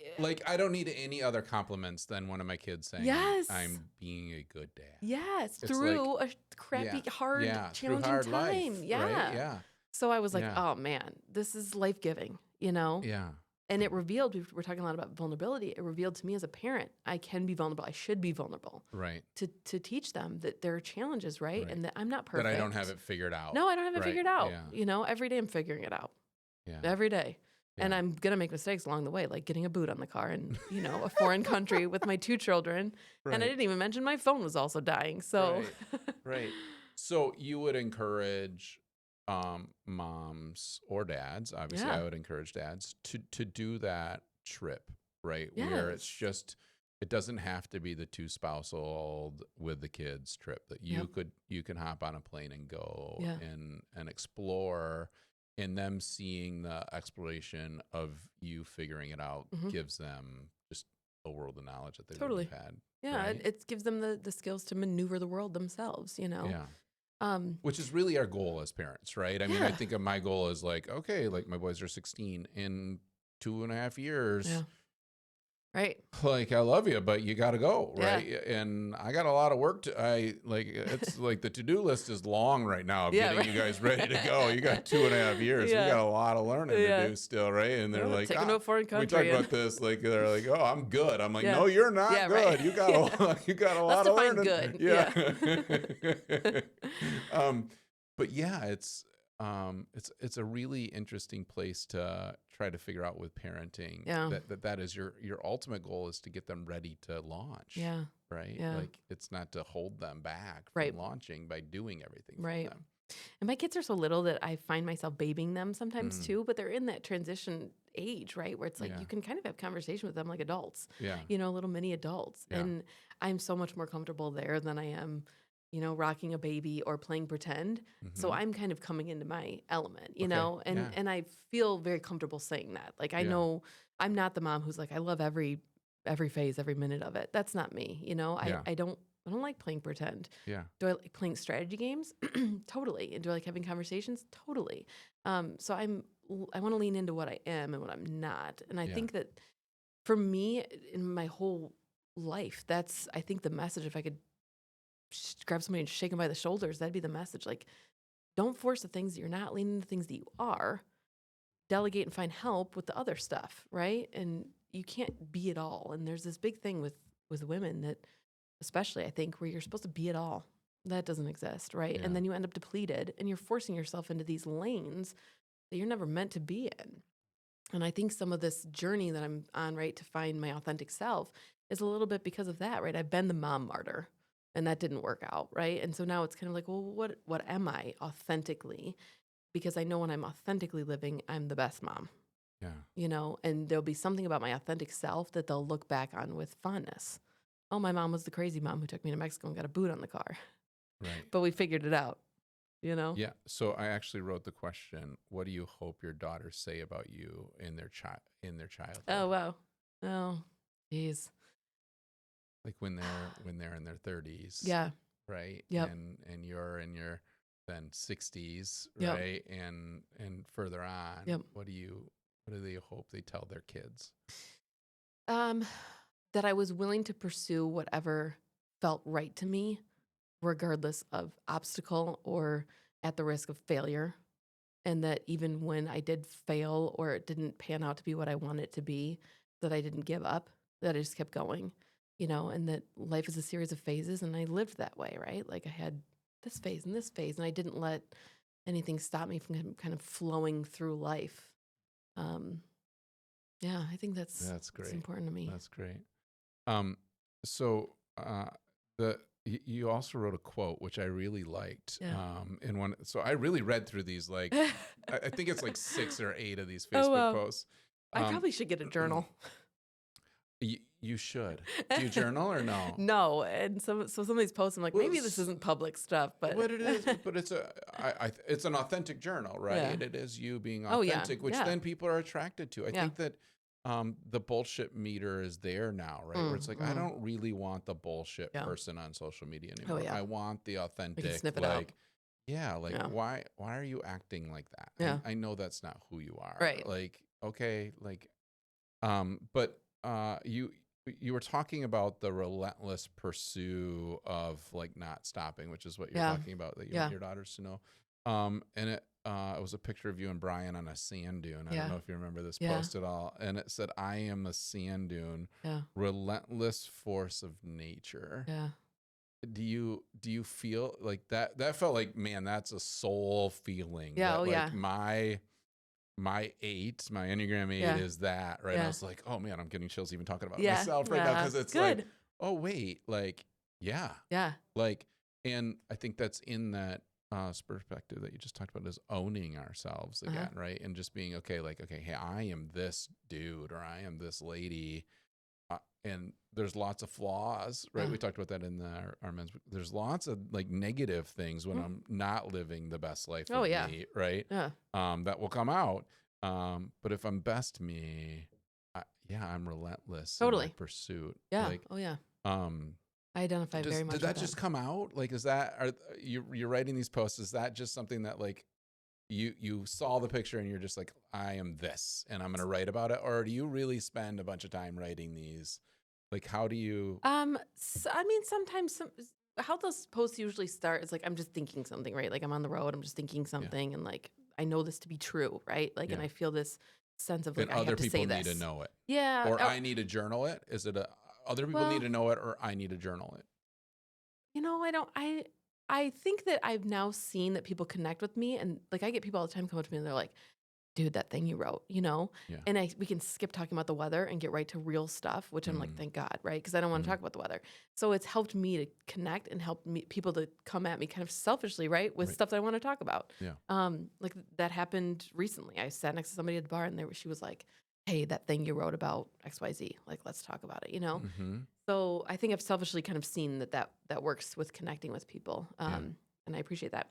I don't need any other compliments than one of my kids saying, yes, "I'm being a good dad." Yes, it's through like, a crappy, hard, challenging hard time. Life, yeah. Right? Yeah. So I was like, oh man, this is life-giving, Yeah. And it revealed, we're talking a lot about vulnerability. It revealed to me as a parent, I can be vulnerable. I should be vulnerable. Right. To teach them that there are challenges, right? And that I'm not perfect. That I don't have it figured out. No, I don't have it figured out. Yeah. Every day I'm figuring it out. Yeah. Every day. Yeah. And I'm going to make mistakes along the way, like getting a boot on the car in, a foreign country with my 2 children. Right. And I didn't even mention my phone was also dying. So, right. So you would encourage moms or dads, obviously I would encourage dads to do that trip, right? Yes. Where it's just, it doesn't have to be the 2 spousal with the kids trip, that you can hop on a plane and go and explore. And them seeing the exploration of you figuring it out gives them just a world of knowledge that they wouldn't have had. Yeah, right? It gives them the skills to maneuver the world themselves, Yeah. Which is really our goal as parents, right? I mean, I think of my goal is like, okay, like my boys are 16 in 2.5 years. Yeah. Right. Like, I love you, but you got to go, right? Yeah. And I got a lot of work it's like the to-do list is long right now of getting you guys ready to go. You got 2.5 years. We got a lot of learning to do still, right? And they're like, taking to a foreign country. We talk about this, like, they're like, oh, I'm good. I'm like, no, you're not good. Right. You got a lot of learning. Good. Yeah. But yeah, it's a really interesting place to try to figure out with parenting. Yeah. That is your ultimate goal is to get them ready to launch. Yeah. Right. Yeah. Like, it's not to hold them back from launching by doing everything for them. And my kids are so little that I find myself babying them sometimes too, but they're in that transition age, right? Where it's like, you can kind of have conversation with them like adults, little mini adults. Yeah. And I'm so much more comfortable there than I am, rocking a baby or playing pretend. So Mm-hmm. I'm kind of coming into my element, Okay. and Yeah. and I feel very comfortable saying that. Like I Yeah. know I'm not the mom who's like, I love every phase, every minute of it. That's not me. Yeah. I don't like playing pretend. Yeah. Do I like playing strategy games? Totally. And do I like having conversations? Totally. So I want to lean into what I am and what I'm not. And I Yeah. think that for me in my whole life, that's I think the message. If I could grab somebody and shake them by the shoulders, that'd be the message. Like, don't force the things that you're not, lean into things that you are. Delegate and find help with the other stuff, right? And you can't be it all. And there's this big thing with women that, especially I think, where you're supposed to be it all. That doesn't exist, right? Yeah. And then you end up depleted, and you're forcing yourself into these lanes that you're never meant to be in. And I think some of this journey that I'm on, right, to find my authentic self is a little bit because of that, right? I've been the mom martyr and that didn't work out, right? And so now it's kind of like, well, what am I authentically? Because I know when I'm authentically living, I'm the best mom, Yeah. and there'll be something about my authentic self that they'll look back on with fondness. Oh, my mom was the crazy mom who took me to Mexico and got a boot on the car, Right. but we figured it out. Yeah. So I actually wrote the question, what do you hope your daughters say about you in their childhood? Oh, wow. Oh, geez. Like when they're in their 30s, Yeah. right? Yep. And you're in your then 60s, Yep. right? And further on, Yep. what do they hope they tell their kids? Um, that I was willing to pursue whatever felt right to me, regardless of obstacle or at the risk of failure. And that even when I did fail or it didn't pan out to be what I wanted it to be, that I didn't give up, that I just kept going, and that life is a series of phases. And I lived that way, right? Like I had this phase and this phase, and I didn't let anything stop me from kind of flowing through life. Um, yeah, I think that's Great. important to me. That's great. Um, so the you also wrote a quote which I really liked. Yeah. In one, so I really read through these. Like, I think it's like 6 or 8 of these Oh, Facebook wow. posts. I probably should get a journal. You should. Do you journal or no? No, and some of these posts, I'm like, maybe this isn't public stuff, but What it is, but it's an authentic journal, right? Yeah. It is you being Oh, yeah. authentic, which Yeah. then people are attracted to. I Yeah. think that the bullshit meter is there now, right? Where it's like, I don't really want the bullshit Yeah. person on social media anymore. yeah. I want the We can authentic, sniff it out. like, yeah, like Yeah. why are you acting like that? Yeah. I know that's not who you are. Right. Like, okay, like, but you were talking about the relentless pursuit of like not stopping, which is what you're Yeah. talking about, that you Yeah. want your daughters to know. And it was a picture of you and Brian on a sand dune. I Yeah. don't know if you remember this Yeah. post at all. And it said, "I am the sand dune, Yeah. relentless force of nature." Yeah. Do you feel like that? That felt like, man, that's a soul feeling. Yeah. That, Oh, like, yeah. my Enneagram 8 Yeah. is that, right? I Yeah. was like, oh man, I'm getting chills even talking about Yeah. myself right now, Yeah. because it's Good. like, oh wait, like, yeah, Yeah. like, and I think that's in that perspective that you just talked about, is owning ourselves again, right? And just being okay, like, okay, hey, I am this dude or I am this lady, and there's lots of flaws, right? We talked about that in our men's. There's lots of like negative things when I'm not living the best life of me, right? Yeah. That will come out. But if I'm best me, I'm relentless in Totally. my pursuit. Yeah. Like, Oh, yeah. I identify very much did with that just come out? Like, you're writing these posts? Is that just something that like you saw the picture and you're just like, I am this and I'm going to write about it? Or do you really spend a bunch of time writing these? Like, how do you? So, I mean, sometimes how those posts usually start is like, I'm just thinking something, right? Like I'm on the road, I'm just thinking something, and like I know this to be true, right? Like, and I feel this sense of like, And I other have to people say need this. to know it. Yeah. Or I need to journal it. Is it other people need to know it, or I need to journal it? I think that I've now seen that people connect with me, and like I get people all the time come up to me and they're like, dude, that thing you wrote, Yeah. and we can skip talking about the weather and get right to real stuff, which I'm like, thank God, right? Because I don't want to talk about the weather. So it's helped me to connect and help people to come at me kind of selfishly, right? With stuff that I want to talk about. Yeah. Like that happened recently. I sat next to somebody at the bar and she was like, hey, that thing you wrote about XYZ, like, let's talk about it, Mm-hmm. So I think I've selfishly kind of seen that works with connecting with people. Yeah. And I appreciate that.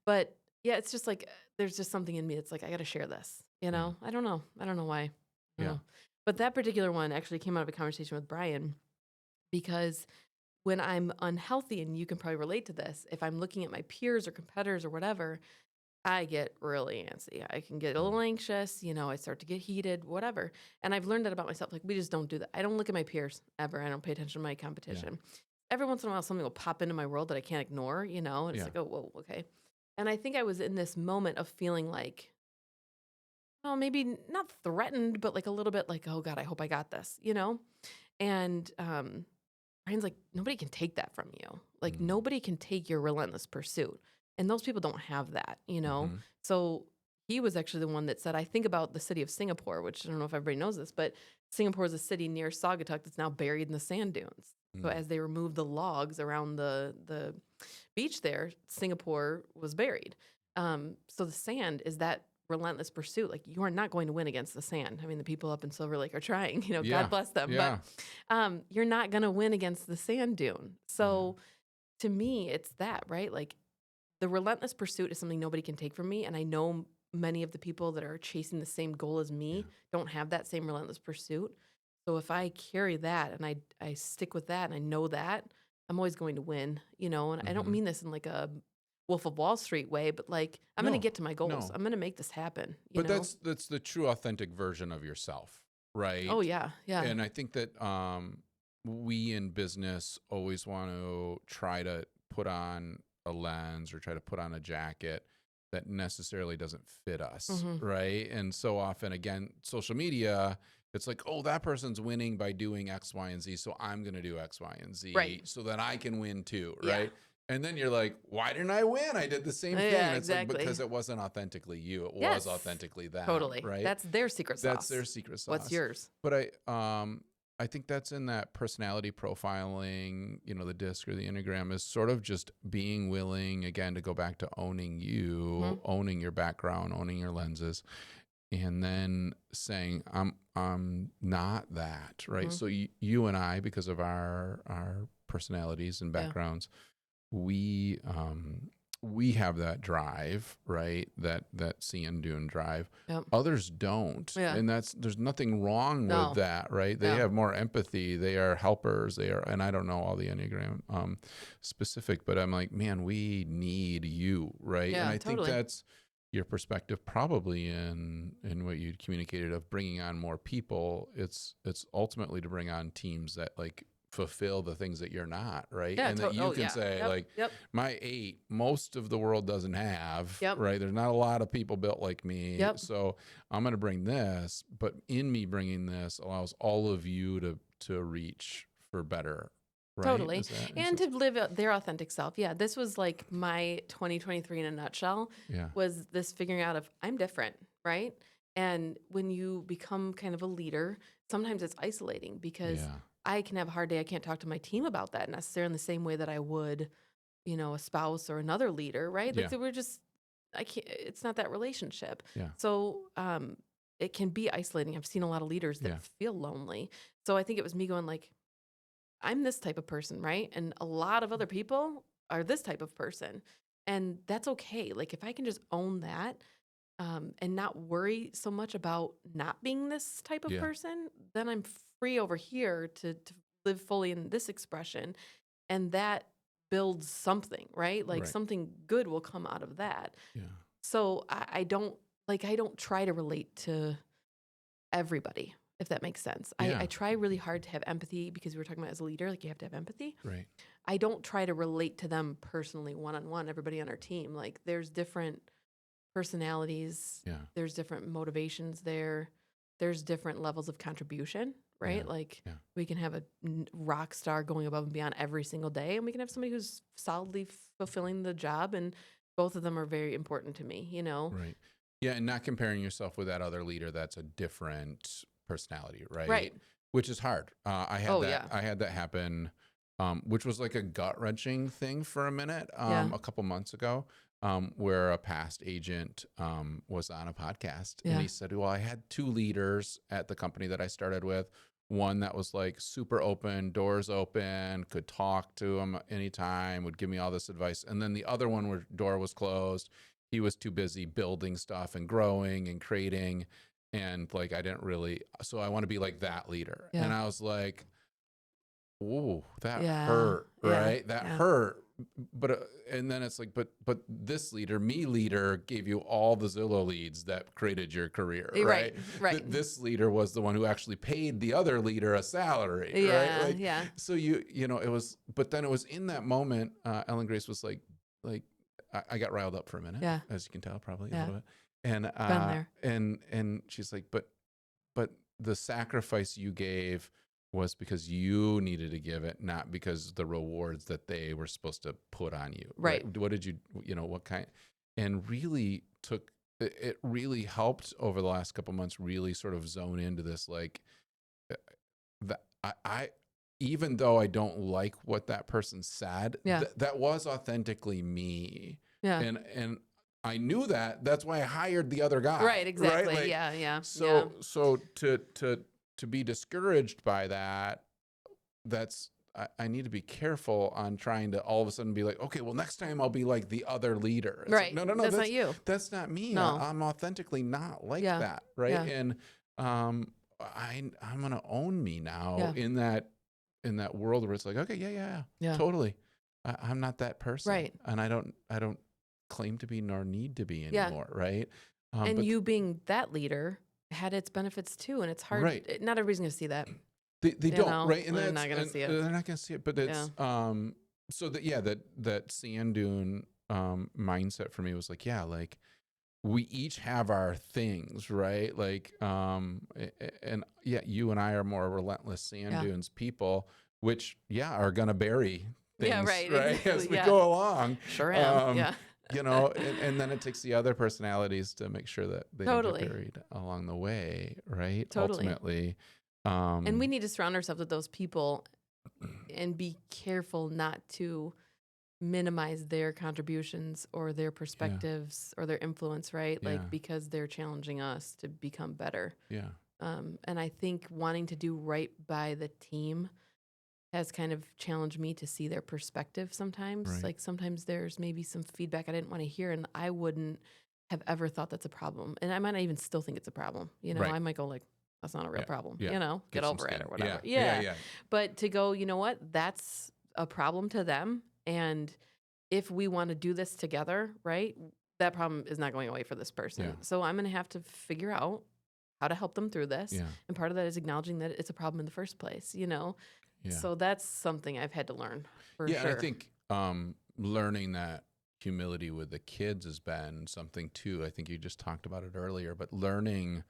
But yeah, it's just like, there's just something in me that's like, I got to share this, Yeah. I don't know. I don't know why. I don't Yeah. know. But that particular one actually came out of a conversation with Brian, because when I'm unhealthy, and you can probably relate to this, if I'm looking at my peers or competitors or whatever, I get really antsy. I can get a little anxious, I start to get heated, whatever. And I've learned that about myself. Like, we just don't do that. I don't look at my peers ever. I don't pay attention to my Yeah. competition. Every once in a while, something will pop into my world that I can't ignore, and it's Yeah. like, oh, whoa, okay. And I think I was in this moment of feeling like, well, maybe not threatened, but like a little bit like, oh God, I hope I got this. And Brian's like, nobody can take that from you. Like, Mm. nobody can take your relentless pursuit. And those people don't have that. Mm-hmm. So he was actually the one that said, I think about the city of Singapore, which I don't know if everybody knows this, but Singapore is a city near Saugatuck that's now buried in the sand dunes. So Mm. as they remove the logs around the beach there, Singapore was buried. So the sand is that relentless pursuit. Like, you are not going to win against the sand. I mean, the people up in Silver Lake are trying, Yeah. God bless them, Yeah. but you're not going to win against the sand dune. So to me, it's that, right? Like, the relentless pursuit is something nobody can take from me. And I know many of the people that are chasing the same goal as me don't have that same relentless pursuit. So if I carry that, and I stick with that, and I know that, I'm always going to win, and I don't Mm-hmm. mean this in like a Wolf of Wall Street way, but like, I'm going to No. get to my goals. No. I'm going to make this happen, But that's the true authentic version of yourself, right? Oh yeah. Yeah. And I think that we in business always want to try to put on a lens or try to put on a jacket that necessarily doesn't fit us, Mhm. right? And so often, again, social media, it's like, oh, that person's winning by doing X, Y, and Z, so I'm going to do X, Y, and Z Right. so that I can win too, Yeah. right? And then you're like, why didn't I win? I did the same thing. Yeah, And it's like, exactly. because it wasn't authentically you. It was Yes. authentically them, Totally. right? That's their secret sauce. That's their secret sauce. What's yours? But I think that's in that personality profiling, the DISC or the Enneagram, is sort of just being willing, again, to go back to owning you, Mhm. owning your background, owning your lenses, and then saying, I'm not that, right? Mhm. So you and I, because of our personalities and Yeah. backgrounds, we have that drive, right? That sand dune drive. Yep. Others don't. Yeah. And there's nothing wrong No. with that, right? They Yeah. have more empathy. They are helpers. And I don't know all the Enneagram specific, but I'm like, man, we need you, right? Yeah, And I totally. think that's your perspective probably in what you communicated of bringing on more people. It's ultimately to bring on teams that like fulfill the things that you're not, right? Yeah, And that you can yeah. say Yep. like, Yep. my 8, most of the world doesn't have, Yep. right? There's not a lot of people built like me. Yep. So I'm going to bring this, but in me bringing this allows all of you to reach for better, right? Totally. And to to live out their authentic self. Yeah. This was like my 2023 in a nutshell, was this figuring out of, I'm different, right? And when you become kind of a leader, sometimes it's isolating because I can have a hard day. I can't talk to my team about that necessarily in the same way that I would, a spouse or another leader, right? Like, we're just, I can't, it's not that relationship. Yeah. So, it can be isolating. I've seen a lot of leaders that feel lonely. So I think it was me going like, I'm this type of person, right? And a lot of other people are this type of person. And that's okay. Like, if I can just own that, and not worry so much about not being this type of person, then I'm free over here to live fully in this expression. And that builds something, right? Like, something good will come out of that. Yeah. So I don't try to relate to everybody, if that makes sense. I try really hard to have empathy, because we were talking about as a leader, like, you have to have empathy. Right. I don't try to relate to them personally, one-on-one, everybody on our team. Like, there's different personalities. Yeah. There's different motivations there. There's different levels of contribution, right? Like, we can have a rock star going above and beyond every single day, and we can have somebody who's solidly fulfilling the job, and both of them are very important to me, Right. Yeah, and not comparing yourself with that other leader that's a different personality, right? Right. Which is hard. I had that happen, which was like a gut-wrenching thing for a minute, a couple months ago, where a past agent was on a podcast, and he said, well, I had 2 leaders at the company that I started with. one that was like super open, doors open, could talk to him anytime, would give me all this advice. And then the other one where door was closed, he was too busy building stuff and growing and creating. And like, I didn't really, so I want to be like that leader. And I was like, ooh, that hurt, right? That hurt. But and then it's like, but this leader, me leader, gave you all the Zillow leads that created your career, right? Right. This leader was the one who actually paid the other leader a salary, right? Like, so you know, it was, but then it was in that moment, Ellen Grace was like I got riled up for a minute, as you can tell, probably a little bit, and she's like, but the sacrifice you gave was because you needed to give it, not because the rewards that they were supposed to put on you. Right. What did you know, what kind, and really it really helped over the last couple months, really sort of zone into this, like that I even though I don't like what that person said, that was authentically me. And I knew that. That's why I hired the other guy. Right, exactly. Right? Like, So to be discouraged by that, I need to be careful on trying to all of a sudden be like, okay, well, next time I'll be like the other leader. It's right. Like, no, that's not you. That's not me. No. I'm authentically not like that. Right. And I'm gonna own me now in that world where it's like, okay, totally. I'm not that person. Right. And I don't claim to be nor need to be anymore. Right. And you being that leader had its benefits too. And it's hard. Right. Not everybody's going to see that. They don't, right? And they're not going to see it. They're not going to see it. But it's so that sand dune mindset for me was like, like we each have our things, right? Like and you and I are more relentless sand dunes people, which are going to bury things, right? Exactly. As we go along. Sure am. You know, and then it takes the other personalities to make sure that they don't get buried along the way, right? Ultimately. And we need to surround ourselves with those people and be careful not to minimize their contributions or their perspectives or their influence, right? Like, because they're challenging us to become better. And I think wanting to do right by the team has kind of challenged me to see their perspective sometimes. Right. Like sometimes there's maybe some feedback I didn't want to hear, and I wouldn't have ever thought that's a problem. And I might not even still think it's a problem. You know, I might go like, that's not a real problem. You know, get over it or whatever. But to go, you know what, that's a problem to them. And if we want to do this together, right, that problem is not going away for this person. So I'm going to have to figure out how to help them through this. And part of that is acknowledging that it's a problem in the first place, you know? So that's something I've had to learn for sure. And I think learning that humility with the kids has been something too. I think you just talked about it earlier, but learning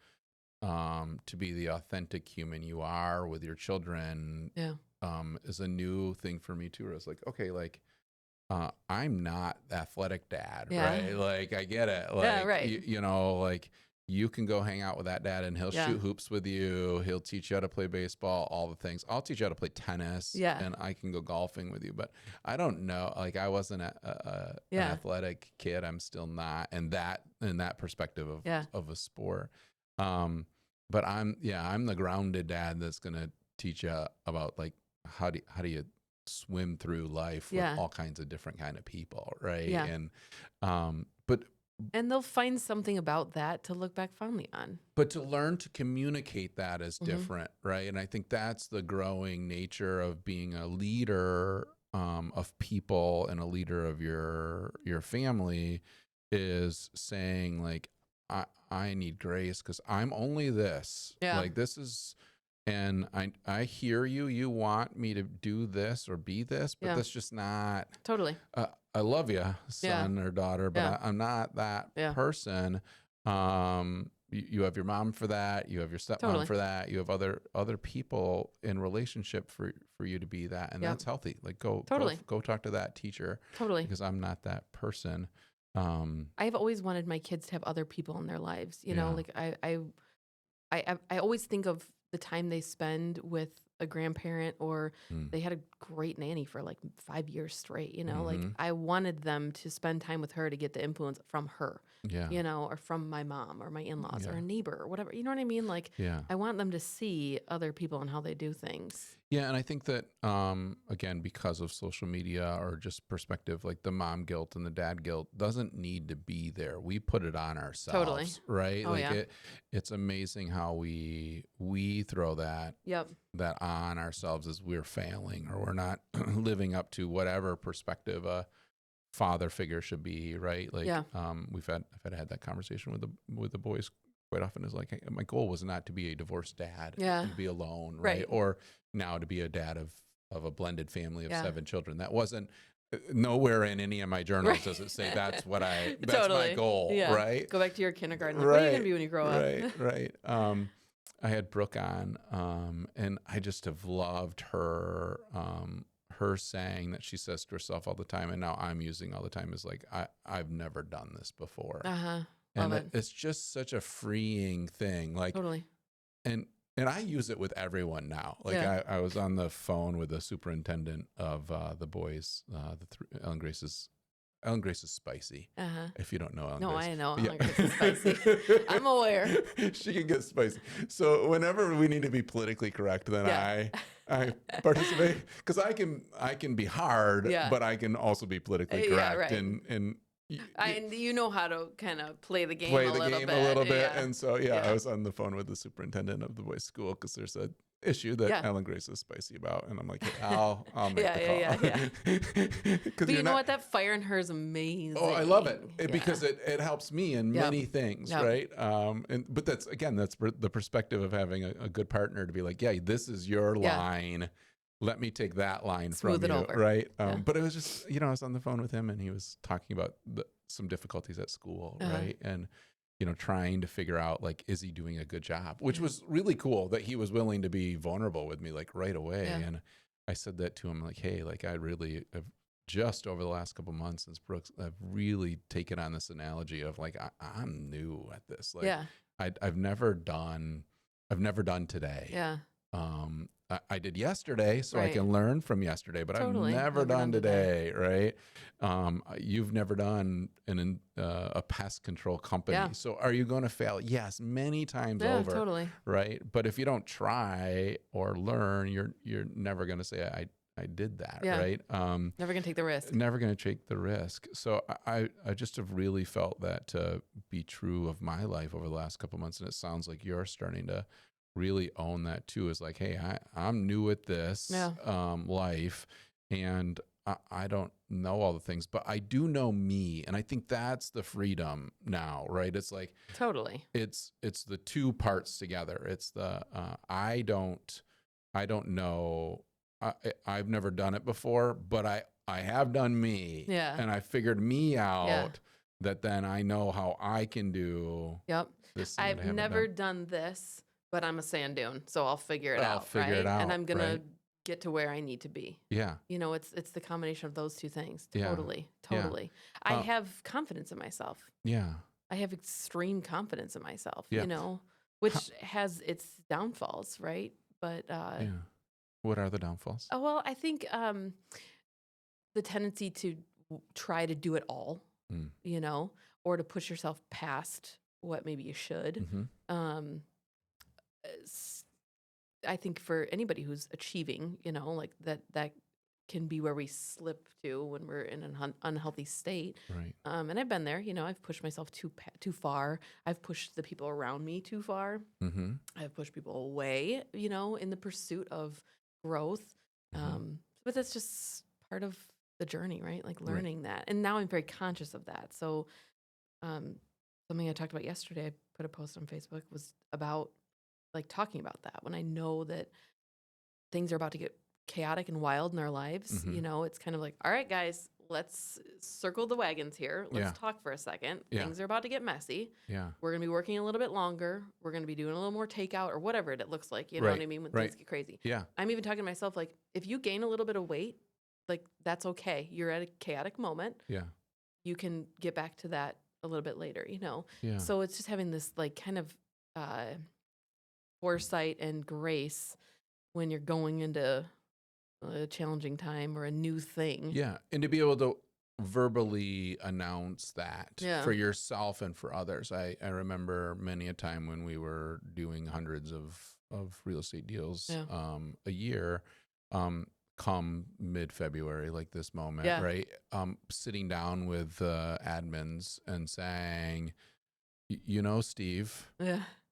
to be the authentic human you are with your children is a new thing for me too. Where it's like, okay, like I'm not athletic dad, right? Like I get it. Like, you know, like you can go hang out with that dad and he'll shoot hoops with you. He'll teach you how to play baseball, all the things. I'll teach you how to play tennis and I can go golfing with you. But I don't know, like I wasn't an athletic kid. I'm still not. And that, in that perspective of a sport. But I'm the grounded dad that's going to teach you about like, how do you swim through life with all kinds of different kind of people. Right. And, and they'll find something about that to look back fondly on. But to learn to communicate that as different, right? And I think that's the growing nature of being a leader of people and a leader of your family, is saying like, I need grace because I'm only this. Like this is, and I hear you. You want me to do this or be this, but that's just not. Totally. I love you, son or daughter, but I'm not that person. You have your mom for that. You have your stepmom for that. You have other people in relationship for you to be that, and that's healthy. Like go talk to that teacher. Because I'm not that person. I've always wanted my kids to have other people in their lives. You know, like I always think of the time they spend with a grandparent, or Mm. they had a great nanny for like 5 years straight, like Mm-hmm. I wanted them to spend time with her to get the influence from her, Yeah. or from my mom or my in-laws or Yeah. a neighbor or whatever. You know what I mean? Like Yeah. I want them to see other people and how they do things. Yeah, and I think that again, because of social media or just perspective, like the mom guilt and the dad guilt doesn't need to be there. We put it on Totally. ourselves, right? Oh Like yeah. it's amazing how we throw Yep. that on ourselves as we're failing or we're not living up to whatever perspective a father figure should be, right? Like Yeah. I've had that conversation with the boys quite often. Is like, hey, my goal was not to be a divorced dad Yeah. and to be alone, right? Right. Or now to be a dad of a blended family of Yeah. 7 children. That wasn't nowhere in any of my journals Right. does it say that's my Totally. goal, Yeah. right? Go back to your kindergarten. Like, what are you gonna Right, be when you grow up? right. I had Brooke on, and I just have loved her, her saying that she says to herself all the time, and now I'm using all the time, is like, I've never done this before. Uh-huh. And Love it. it's just such a freeing thing. Like, Totally. and I use it with everyone now. Like Yeah. I was on the phone with the superintendent of the boys, Ellen Grace is spicy. Uh-huh. If you don't know Ellen No, Grace. I know. Yeah. Ellen Grace is spicy. I'm aware. She can get spicy. So whenever we need to be politically correct, then Yeah. I participate, because I can be hard, Yeah. but I can also be politically Yeah, correct, right. and And you know how to kind of play the game play a the little game bit. a little bit. Yeah. And so, I Yeah. was on the phone with the superintendent of the boys' school because there's a issue that Yeah. Ellen Grace is spicy about, and I'm like, hey, I'll make Yeah, the yeah, call. yeah, Because But you know what? That fire in her is amazing. Oh, I love it, Yeah. because it helps me in Yep. many things, Yep. right? But that's the perspective of having a good partner to be like, yeah, this is your Yeah. line. Let me take that line Smooth from it you, over. right? Yeah. But it was just, I was on the phone with him, and he was talking about some difficulties at school, Uh-huh. right? And trying to figure out, like, is he doing a good job? Which Yeah. was really cool that he was willing to be vulnerable with me, like, right away. Yeah. And I said that to him, like, hey, like, I really have just over the last couple months since Brooks, I've really taken on this analogy of like, I'm new at this. Like, Yeah. I've never done today. Yeah. I did yesterday, so I Right. can learn from yesterday, but Totally. I've never done today, right? You've never done a pest control company. Yeah. So are you going to fail? Yes, many times Yeah, over, totally. right? But if you don't try or learn, you're never going to say, I did that, Yeah. right? Never gonna take the risk. Never going to take the risk. So I just have really felt that to be true of my life over the last couple of months, and it sounds like you're starting to really own that too. Is like, hey, I'm new at this Yeah. life, and I don't know all the things, but I do know me, and I think that's the freedom now, right? It's like Totally. it's the two parts together. It's the I don't know. I've never done it before, but I have done me. Yeah. And I figured me out, Yeah. that then I know how I can do Yep. this thing that I I've haven't never done. done this, but I'm a sand dune, so I'll figure it I'll out. figure it right? And out, I'm gonna right? get to where I need to be. Yeah. It's the combination of those two things. Yeah. Totally. Yeah. Totally. I Uh, have confidence in myself. Yeah. I have extreme confidence in myself, Yeah. which has its downfalls, right? But Yeah. What are the downfalls? well, I think the tendency to try to do it all, Mm. or to push yourself past what maybe you should. Mm-hmm. s- I think for anybody who's achieving, like that can be where we slip to when we're in an unhealthy state. Right. And I've been there. I've pushed myself too far. I've pushed the people around me too far. Mm-hmm. I've pushed people away, in the pursuit of growth. Mhm. But that's just part of the journey, right? Like Right. learning that. And now I'm very conscious of that. So something I talked about yesterday, I put a post on Facebook, was about like talking about that. When I know that things are about to get chaotic and wild in our lives, Mhm. it's kind of like, all right, guys, let's circle the wagons here. Let's Yeah. talk for a second. Yeah. Things are about to get messy. Yeah. We're going to be working a little bit longer. We're going to be doing a little more takeout or whatever it looks like. You know what I Right. mean? When Right. things get crazy. Yeah. I'm even talking to myself, like, if you gain a little bit of weight, like, that's okay. You're at a chaotic moment. Yeah. You can get back to that a little bit later, Yeah. So it's just having this, like, kind of foresight and grace when you're going into a challenging time or a new thing. Yeah. And to be able to verbally announce that for yourself and for others. I remember many a time when we were doing hundreds of real estate deals a year, come mid-February, like this moment, right? Sitting down with admins and saying, you know, Steve,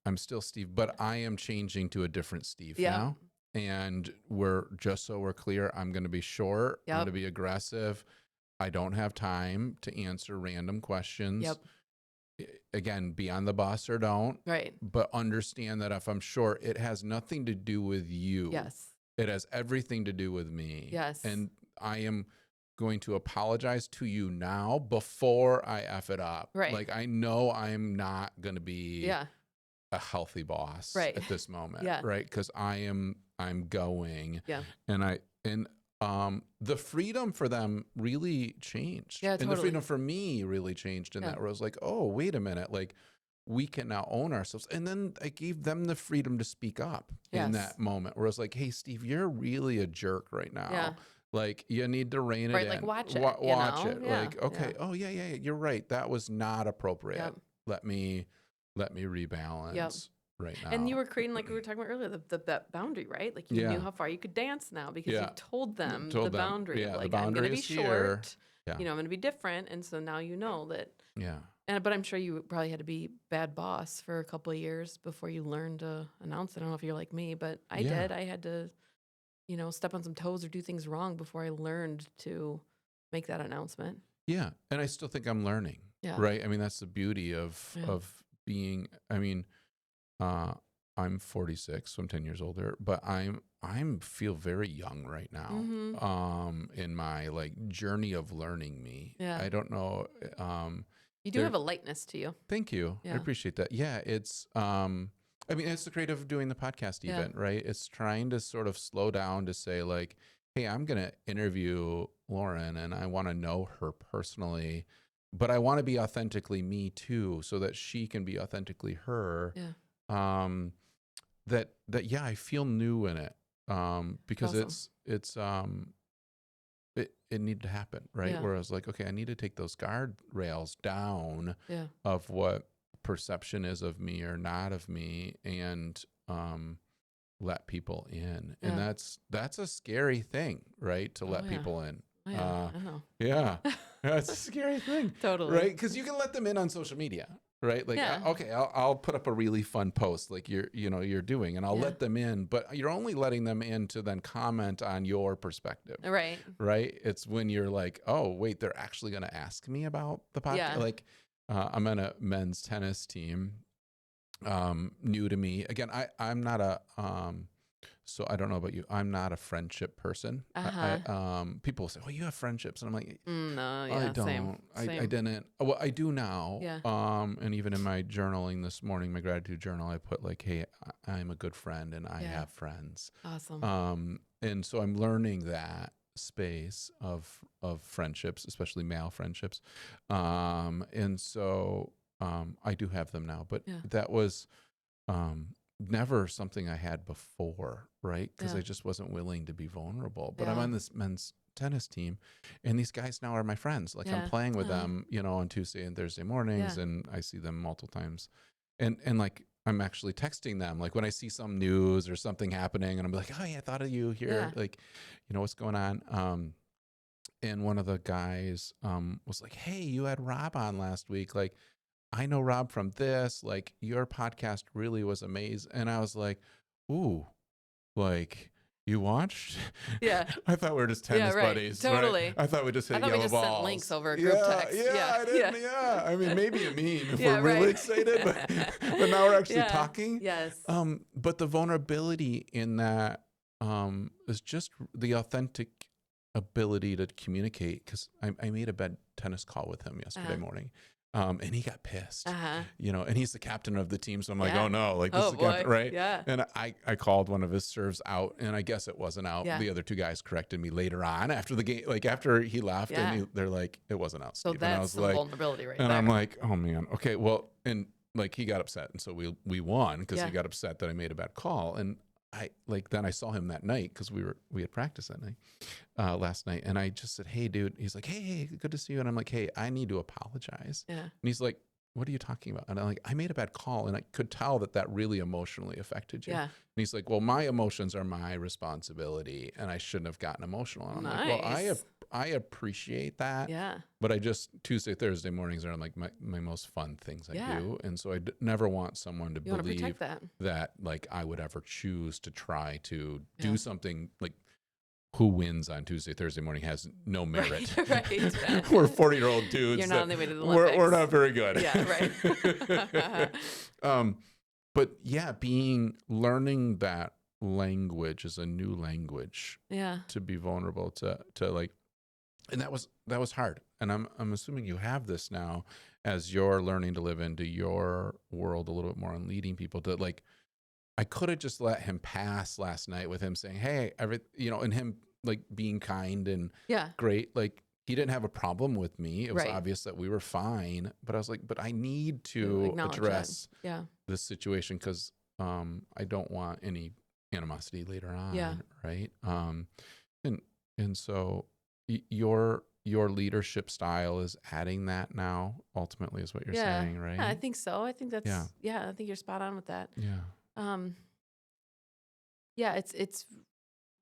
I'm still Steve, but I am changing to a different Steve now. And we're clear, I'm going to be short. I'm going to be aggressive. I don't have time to answer random questions. Again, be on the bus or don't. Right. But understand that if I'm short, it has nothing to do with you. Yes. It has everything to do with me. Yes. And I am going to apologize to you now before I F it up. Right. Like, I know I'm not going to be a healthy boss at this moment. Right. Because I'm going. And the freedom for them really changed. Yeah, And the freedom for me really changed in that, where I was like, oh, wait a minute. Like, we can now own ourselves. And then I gave them the freedom to speak up in that moment, where I was like, hey, Steve, you're really a jerk right now. Like, you need to rein it in. Like, watch it. Watch it. Like, okay. Oh, yeah. You're right. That was not appropriate. Let me rebalance. Right now. And you were creating, like we were talking about earlier, that boundary, right? Like, you knew how far you could dance now because you've told them the boundary. Like, the boundary I'm going to be short. I'm going to be different. And so now you know that. Yeah. But I'm sure you probably had to be bad boss for a couple of years before you learned to announce it. I don't know if you're like me, but I did. I had to, step on some toes or do things wrong before I learned to make that announcement. Yeah. And I still think I'm learning. Right. I mean, that's the beauty of being, I'm 46, so I'm 10 years older, but I'm feel very young right now. In my like journey of learning me. I don't know. You do have a lightness to you. Thank you. I appreciate that. Yeah. It's, it's the creative of doing the podcast even, right? It's trying to sort of slow down to say like, hey, I'm going to interview Lauren and I want to know her personally, but I want to be authentically me too, so that she can be authentically her. I feel new in it. Because awesome. It needed to happen, right? Where I was like, okay, I need to take those guardrails down of what perception is of me or not of me, and let people in. And that's a scary thing, right? To let people in. I know. That's a scary thing. Totally. Right? Because you can let them in on social media. Right? Like, okay, I'll put up a really fun post like you're doing, and I'll let them in, but you're only letting them in to then comment on your perspective. Right. Right. It's when you're like, oh, wait, they're actually going to ask me about the podcast. Like, I'm on a men's tennis team, new to me. Again, I'm not a, so I don't know about you. I'm not a friendship person. People will say, "Oh, you have friendships," and I'm like, I don't. Same. I didn't. Well, I do now. And even in my journaling this morning, my gratitude journal, I put like, "Hey, I'm a good friend, and I have friends." Awesome. And so I'm learning that space of friendships, especially male friendships. And so I do have them now, but that was never something I had before, right? Because I just wasn't willing to be vulnerable. But I'm on this men's tennis team, and these guys now are my friends. Like, I'm playing with them, on Tuesday and Thursday mornings, and I see them multiple times. And like, I'm actually texting them, like when I see some news or something happening, and I'm like, oh yeah, I thought of you here. Like, what's going on? And one of the guys was like, hey, you had Rob on last week. Like, I know Rob from this, like, your podcast really was amazing. And I was like, ooh, like, you watched? Yeah. I thought we were just tennis buddies. Totally. Right? I thought we just hit yellow balls. We just sent links over a group text. I didn't. I mean, maybe a meme if we're really excited, but now we're actually talking. Yes. But the vulnerability in that is just the authentic ability to communicate. Because I made a bad tennis call with him yesterday morning. And he got pissed, and he's the captain of the team. So I'm like, oh no, like this is the captain, right? Yeah. And I called one of his serves out, and I guess it wasn't out. The other two guys corrected me later on after the game, like after he left, and they're like, it wasn't out, Steve. So that's and I was some like, vulnerability right and there. I'm like, oh man, okay, well, and like he got upset, and so we won because he got upset that I made a bad call, and then I saw him that night because we had practice that night, last night. And I just said, hey, dude, he's like, hey, good to see you. And I'm like, hey, I need to apologize. Yeah. And he's like, what are you talking about? And I'm like, I made a bad call. And I could tell that really emotionally affected you. Yeah. And he's like, well, my emotions are my responsibility and I shouldn't have gotten emotional. And I'm Nice. like, well, I appreciate that. Yeah. But I just, Tuesday, Thursday mornings are like my most fun things I do. And so I never want someone to believe that like I would ever choose to try to do something like who wins on Tuesday, Thursday morning has no merit. Right. We're 40-year-old dudes. You're not on the way to the Olympics. We're not very good. Yeah, right. But yeah, learning that language is a new language. Yeah. To be vulnerable to like, and that was hard. And I'm assuming you have this now as you're learning to live into your world a little bit more and leading people to like, I could have just let him pass last night with him saying, hey, and him like being kind and great. Like he didn't have a problem with me. It was obvious that we were fine, but I was like, but I need to address this situation because I don't want any animosity later on. Yeah. Right. And so your leadership style is adding that now, ultimately, is what you're saying, right? Yeah, I think so. I think that's, I think you're spot on with that. Yeah. It's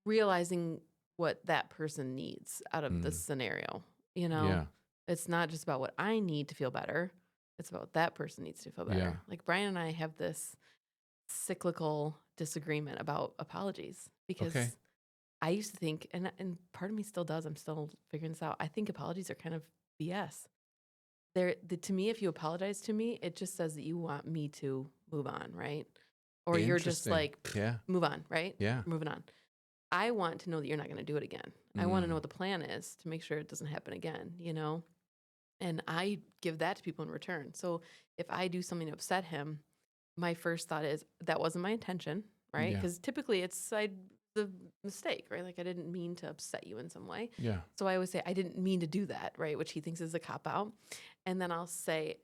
realizing what that person needs out of this scenario, It's not just about what I need to feel better. It's about what that person needs to feel better. Yeah. Like Brian and I have this cyclical disagreement about apologies because I used to think, and part of me still does, I'm still figuring this out. I think apologies are kind of BS. To me, if you apologize to me, it just says that you want me to move on, right? Or you're just like, move on, right? Yeah. Moving on. I want to know that you're not going to do it again. I want to know what the plan is to make sure it doesn't happen again, And I give that to people in return. So if I do something to upset him, my first thought is, that wasn't my intention, right? Because typically it's the mistake, right? Like I didn't mean to upset you in some way. Yeah. So I always say, I didn't mean to do that, right? Which he thinks is a cop-out. And then I'll say,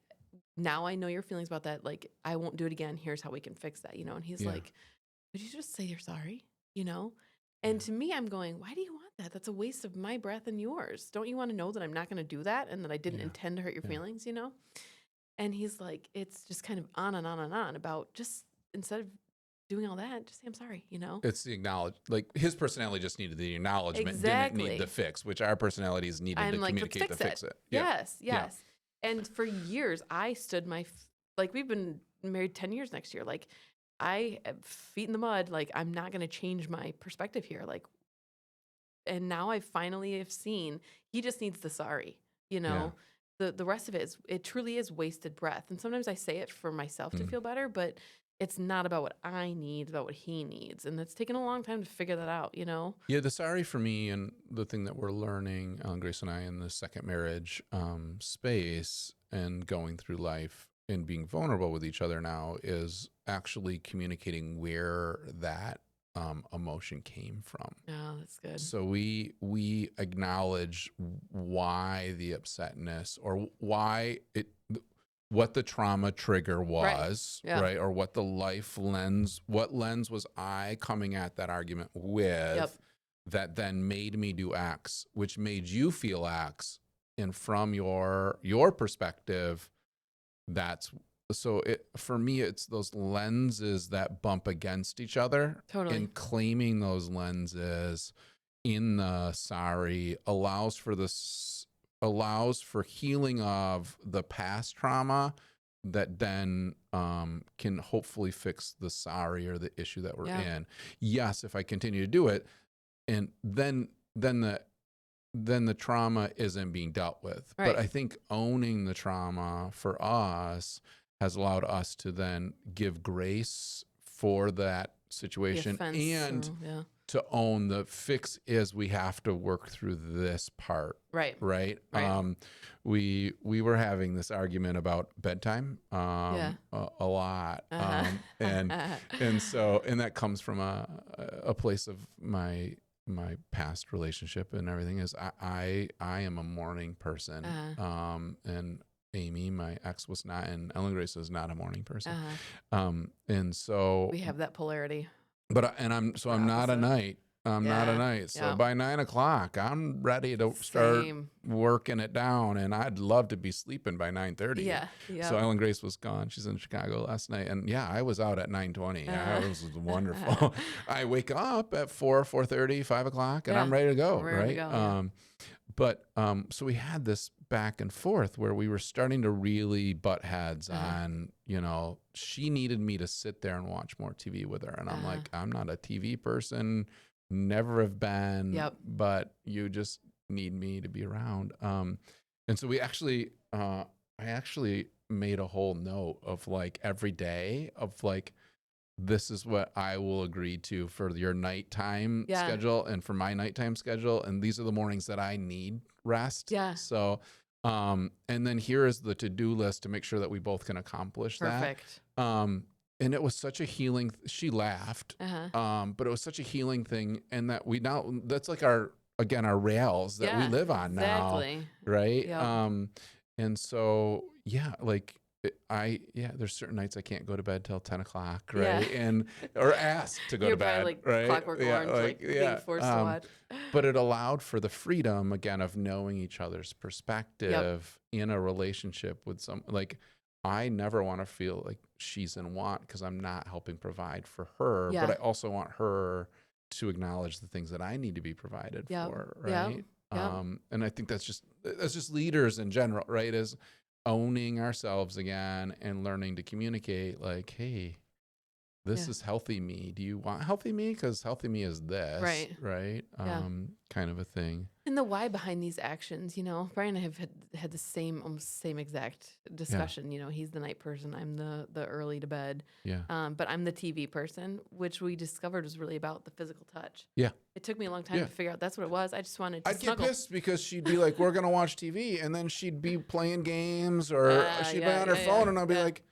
now I know your feelings about that. Like, I won't do it again. Here's how we can fix that, And he's like, would you just say you're sorry, And to me, I'm going, why do you want that? That's a waste of my breath and yours. Don't you want to know that I'm not going to do that and that I didn't intend to hurt your feelings, And he's like, it's just kind of on and on and on about just instead of doing all that, just say I'm sorry, It's the like his personality just needed the acknowledgement, didn't need the fix, which our personalities needed to communicate to fix it. Yes. And for years, I stood like we've been married 10 years next year. Like I feet in the mud, like I'm not going to change my perspective here. Like, and now I finally have seen he just needs the sorry, The rest of it truly is wasted breath. And sometimes I say it for myself to feel better, but it's not about what I need, it's about what he needs. And it's taken a long time to figure that out, Yeah, the sorry for me and the thing that we're learning, Grace and I, in the second marriage space and going through life and being vulnerable with each other now is actually communicating where that emotion came from. Oh, that's good. So we acknowledge why the upsetness or what the trauma trigger was, right? Or what the what lens was I coming at that argument with that then made me do X, which made you feel X. And from your perspective, for me, it's those lenses that bump against each other. Totally. And claiming those lenses in the sorry allows for healing of the past trauma that then can hopefully fix the sorry or the issue that we're in. Yes, if I continue to do it, and then the trauma isn't being dealt with. Right. But I think owning the trauma for us has allowed us to then give grace for that situation and to own the fix is we have to work through this part. Right. We were having this argument about bedtime a lot. And that comes from a place of my past relationship and everything is I am a morning person. And Amy, my ex, was not, and Ellen Grace was not a morning person. And so we have that polarity. I'm not a opposite. night. I'm not a Yeah. night. So Yeah. by 9 o'clock, I'm ready to start Same. working it down, and I'd love to be sleeping by 9:30. Yeah. So Yep. Ellen Grace was gone. She's in Chicago last night, and yeah, I was out at 9:20. Yeah, Uh, it was wonderful. I wake up at 4:30, 5 o'clock, and yeah. I'm ready to go. I'm ready to Right. go. Yeah. But so we had this back and forth where we were starting to really butt heads on, she needed me to sit there and watch more TV with her. And I'm like, I'm not a TV person, never have been, Yep. but you just need me to be around. And so I actually made a whole note of like every day of like, this is what I will agree to for your nighttime Yeah. schedule and for my nighttime schedule. And these are the mornings that I need rest. Yeah. So, and then here is the to-do list to make sure that we both can accomplish Perfect. that. And it was such a healing, she laughed, Uh-huh. but it was such a healing thing. And that that's like our rails that we Yeah. live on now. Exactly. Right. Yep. And so, yeah, like, there's certain nights I can't go to bed till 10 o'clock, right? Yeah. Or asked to go You're to bed, probably like right? Clockwork Orange, like being forced to watch. But it allowed for the freedom again of knowing each other's perspective in a relationship with like, I never want to feel like she's in want because I'm not helping provide for her, Yeah. but I also want her to acknowledge the things that I need to be provided for, right? Yep. And I think that's just leaders in general, right? Is owning ourselves again and learning to communicate like, hey, this is healthy me. Do you want healthy me? Because healthy me is this, right? Yeah. Kind of a thing. And the why behind these actions, Brian and I have had the almost same exact discussion. He's the night person. I'm the early to bed. Yeah. But I'm the TV person, which we discovered was really about the physical touch. Yeah. It took me a long time to figure out that's what it was. I just wanted to I'd snuggle. get pissed because she'd be like, we're going to watch TV. And then she'd be playing games or she'd be on her phone and I'll be like,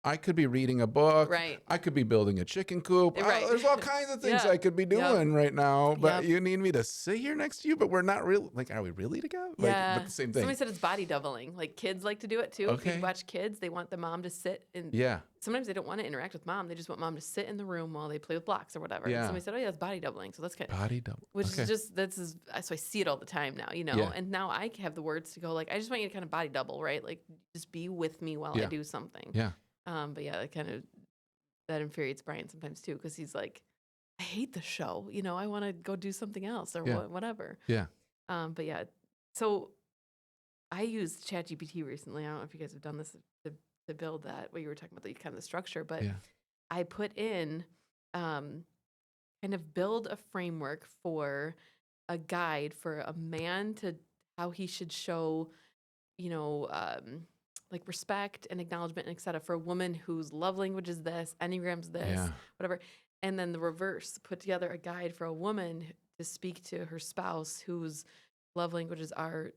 I could be reading a book. Right. I could be building a chicken coop. Right. There's all kinds of things I could be doing right now. But you need me to sit here next to you, but we're not really, like, are we really together? Yeah. But the same thing. Somebody said it's body doubling. Like kids like to do it too. Okay. If you watch kids, they want the mom to sit and sometimes they don't want to interact with mom. They just want mom to sit in the room while they play with blocks or whatever. Yeah. And somebody said, oh yeah, it's body doubling. So that's kind of body double. Which is just, so I see it all the time now, and now I have the words to go like, I just want you to kind of body double, right? Like just be with me while I do something. Yeah. But yeah, that infuriates Brian sometimes too. Cause he's like, I hate the show, I want to go do something else or whatever. Yeah. But yeah, so I used ChatGPT recently. I don't know if you guys have done this to build that, what you were talking about, kind of the structure, but I put in, kind of build a framework for a guide for a man to how he should show, like respect and acknowledgement and et cetera, for a woman whose love language is this, Enneagram's this, whatever. And then the reverse, put together a guide for a woman to speak to her spouse whose love languages are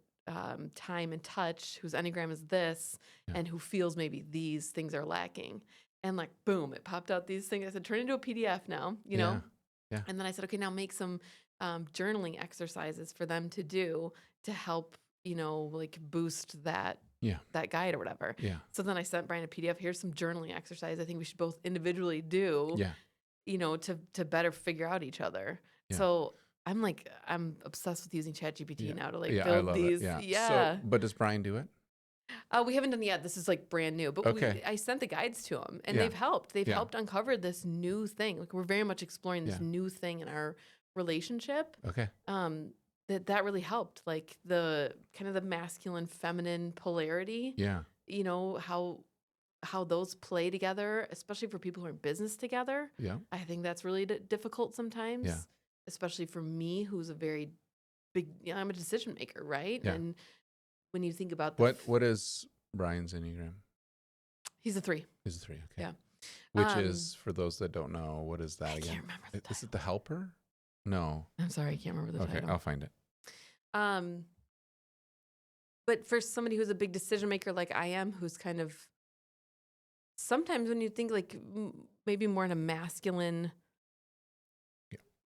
time and touch, whose Enneagram is this, and who feels maybe these things are lacking. And like, boom, it popped out these things. I said, turn it into a PDF now, know? Yeah. And then I said, okay, now make some journaling exercises for them to do to help, like boost that guide or whatever. Yeah. So then I sent Brian a PDF. Here's some journaling exercise I think we should both individually do, to better figure out each other. Yeah. So I'm obsessed with using ChatGPT now to like build these. So, but does Brian do it? We haven't done it yet. This is like brand new, but I sent the guides to him and they've helped. They've helped uncover this new thing. Like we're very much exploring this new thing in our relationship. Okay. That really helped. Like the kind of the masculine feminine polarity. Yeah. How those play together, especially for people who are in business together. Yeah. I think that's really difficult sometimes. Yeah. Especially for me, who's a very big, I'm a decision maker, right? Yeah. And when you think about what is Brian's Enneagram? He's a 3. He's a 3. Okay. Yeah. Which is, for those that don't know, what is that again? I can't remember the title. Is it the helper? No. I'm sorry, I can't remember the title. Okay, I'll find it. But for somebody who's a big decision maker like I am, who's kind of sometimes when you think like maybe more in a masculine,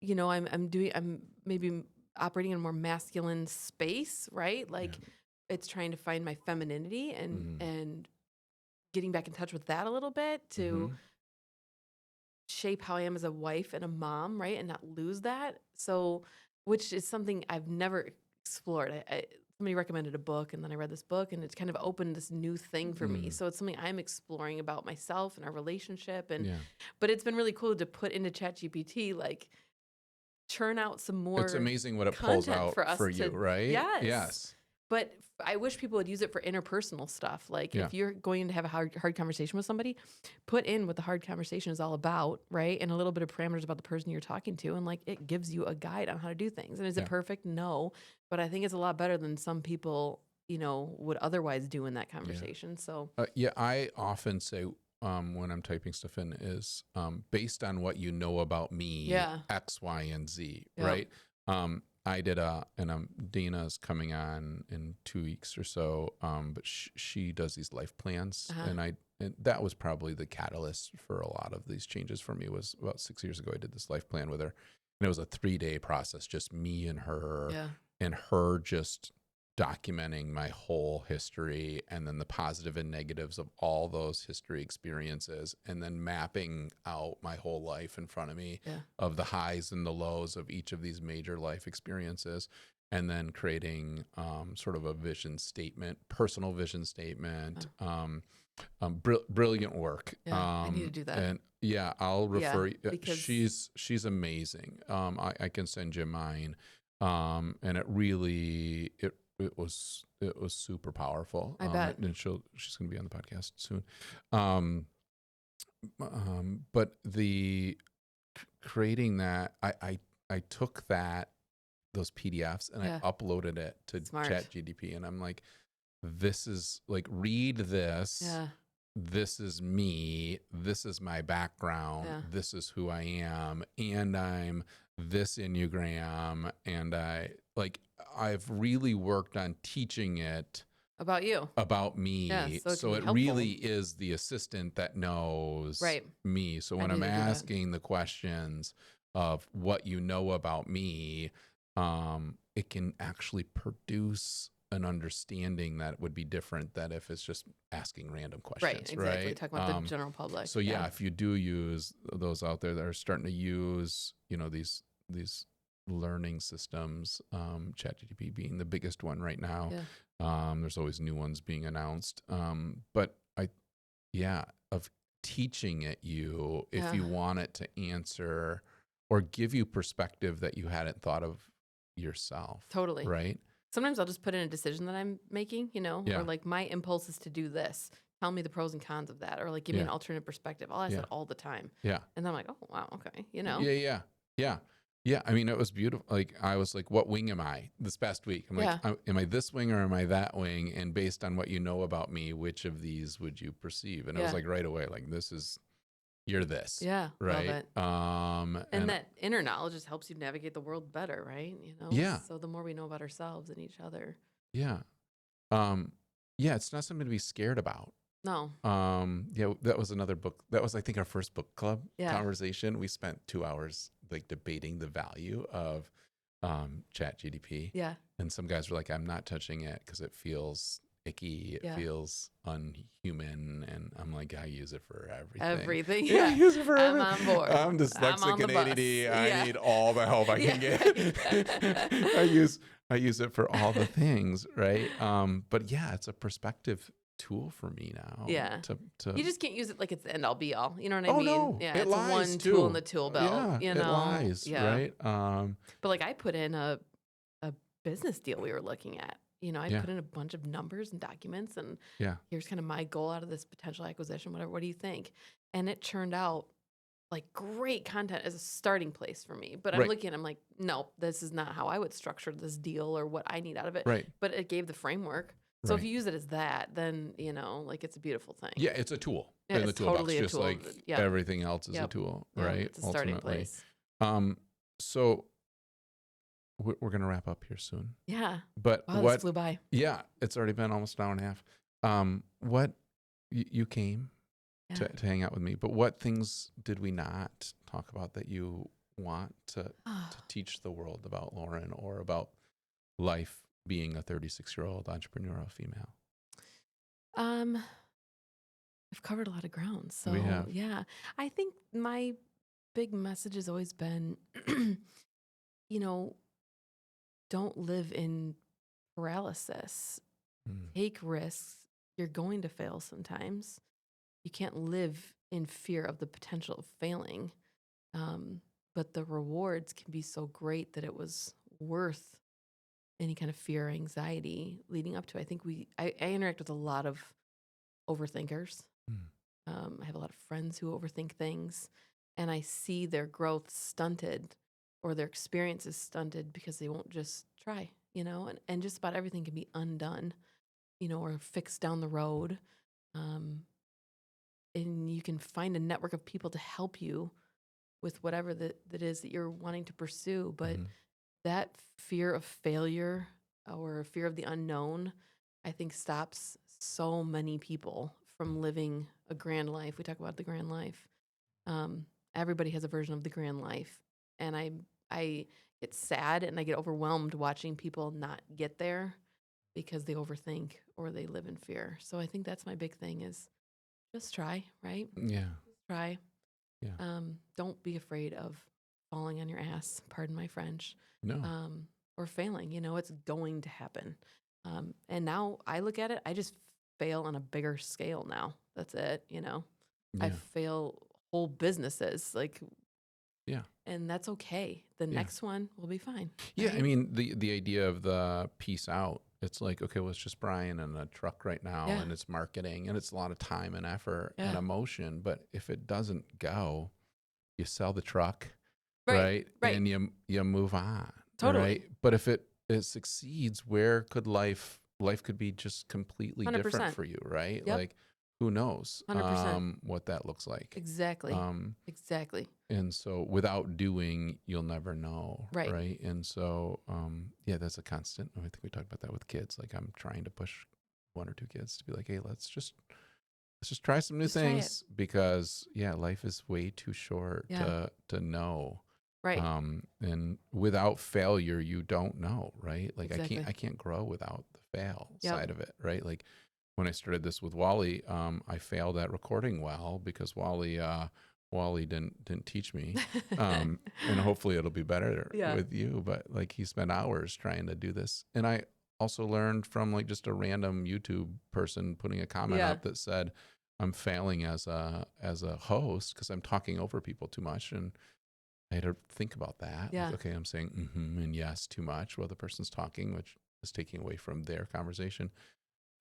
I'm maybe operating in a more masculine space, right? Like it's trying to find my femininity and getting back in touch with that a little bit to shape how I am as a wife and a mom, right? And not lose that. So, which is something I've never explored. Somebody recommended a book, and then I read this book, and it's kind of opened this new thing for me. So it's something I'm exploring about myself and our relationship. And but it's been really cool to put into ChatGPT, like churn out some more. It's amazing what it pulls out for you, right? Yes. But I wish people would use it for interpersonal stuff. Like if you're going to have a hard conversation with somebody, put in what the hard conversation is all about, right? And a little bit of parameters about the person you're talking to. And like it gives you a guide on how to do things. And is it perfect? No. But I think it's a lot better than some people, would otherwise do in that conversation. So I often say when I'm typing stuff in is based on what you know about me, X, Y, and Z, right? I did and Dana's coming on in 2 weeks or so, but she does these life plans, and that was probably the catalyst for a lot of these changes for me. Was about 6 years ago I did this life plan with her, and it was a 3-day process, just me and her, and her just documenting my whole history and then the positive and negatives of all those history experiences, and then mapping out my whole life in front of me of the highs and the lows of each of these major life experiences, and then creating sort of a vision statement, personal vision statement. Brilliant work. I need to do that. And I'll refer you. She's amazing. I can send you mine. And it really, it was super powerful. I bet. And she's going to be on the podcast soon. But the creating that, I took those PDFs and I uploaded it to ChatGPT, and I'm like, this is like, read this. This is me. This is my background. This is who I am. And I'm this Enneagram. And I've really worked on teaching it about you, about me. So it really is the assistant that knows me. So when I'm asking the questions of what you know about me, it can actually produce an understanding that would be different than if it's just asking random questions. Right. Talking about the general public. So if you do use those out there that are starting to use, these learning systems, ChatGPT being the biggest one right now. There's always new ones being announced. But of teaching it if you want it to answer or give you perspective that you hadn't thought of yourself. Totally. Right. Sometimes I'll just put in a decision that I'm making, or like my impulse is to do this. Tell me the pros and cons of that, or like give me an alternate perspective. I'll ask that all the time. And then I'm like, oh, wow, okay, Yeah. I mean, it was beautiful. Like, I was like, what wing am I this past week? I'm like, am I this wing or am I that wing? And based on what you know about me, which of these would you perceive? And it was like right away, like, you're this. Yeah. Right. Love it. And that inner knowledge just helps you navigate the world better, right? Yeah. So the more we know about ourselves and each other. Yeah. It's not something to be scared about. No. That was another book. That was, I think, our first book club conversation. We spent 2 hours like debating the value of ChatGPT. Yeah. And some guys were like, I'm not touching it because it feels icky. It feels unhuman. And I'm like, I use it for everything. Yeah. I use it for everything. I'm on board. I'm dyslexic and ADD. I need all the help I can get. I use it for all the things, right? But it's a perspective tool for me now. Yeah. You just can't use it like it's the end all be all. You know what I mean? No. Yeah. It it's lies one too. tool in the tool belt. It lies, right? But like I put in a business deal we were looking at. I put in a bunch of numbers and documents, and here's kind of my goal out of this potential acquisition, whatever. What do you think? And it churned out like great content as a starting place for me. But I'm looking, I'm like, no, this is not how I would structure this deal or what I need out of it. Right. But it gave the framework. So if you use it as that, then, like it's a beautiful thing. Yeah, it's a tool. Yeah, in the it's toolbox, totally just a tool. like everything else is a tool, right? It's a starting place. So we're going to wrap up here soon. Yeah. But this flew by. Yeah, it's already been almost an hour and a half. What you came to hang out with me, but what things did we not talk about that you want to teach the world about, Lauren, or about life being a 36-year-old entrepreneurial female? I've covered a lot of ground. So we have. I think my big message has always been, you know, don't live in paralysis. Mm. Take risks. You're going to fail sometimes. You can't live in fear of the potential of failing. But the rewards can be so great that it was worth any kind of fear or anxiety leading up to it. I think I interact with a lot of overthinkers. Mm. I have a lot of friends who overthink things, and I see their growth stunted or their experiences stunted because they won't just try, and just about everything can be undone, or fixed down the road. Um, and you can find a network of people to help you with whatever that is that you're wanting to pursue. But Mm-hmm. that fear of failure or fear of the unknown, I think stops so many people from living a grand life. We talk about the grand life. Everybody has a version of the grand life. And I get sad and I get overwhelmed watching people not get there because they overthink or they live in fear. So I think that's my big thing is just try, right? Yeah. Just try. Yeah. Don't be afraid of falling on your ass, pardon my French, No. or failing. It's going to happen. And now I look at it, I just fail on a bigger scale now. That's it. I Yeah. fail whole businesses, Yeah. and that's okay. The Yeah. next one will be fine. Yeah. I right? mean, the idea of the peace out, it's like, okay, well, it's just Brian and a truck right now, Yeah. and it's marketing, and it's a lot of time and effort and Yeah. emotion. But if it doesn't go, you sell the truck, Right. right? And you move on, Totally. right? But if it succeeds, where could life could be just completely different 100%. for you, right? Yep. Like, who knows 100%. what that looks like. Exactly. Exactly. And so without doing, you'll never know. Right. Right. And so, yeah, that's a constant. I think we talked about that with kids. Like, I'm trying to push one or two kids to be like, hey, let's just try some new Just try it. things, because life is way too short Yeah. to know. Right. And without failure, you don't know, right? Like, Exactly. I can't grow without the fail Yep. side of it, right? Like, when I started this with Wally, I failed at recording well because Wally didn't teach me. And hopefully it'll be better Yeah. with you. But like, he spent hours trying to do this. And I also learned from like just a random YouTube person putting a comment Yeah. up that said, I'm failing as a host because I'm talking over people too much. And I had to think about that. Yeah. Like, okay, I'm saying and yes too much while the person's talking, which is taking away from their conversation.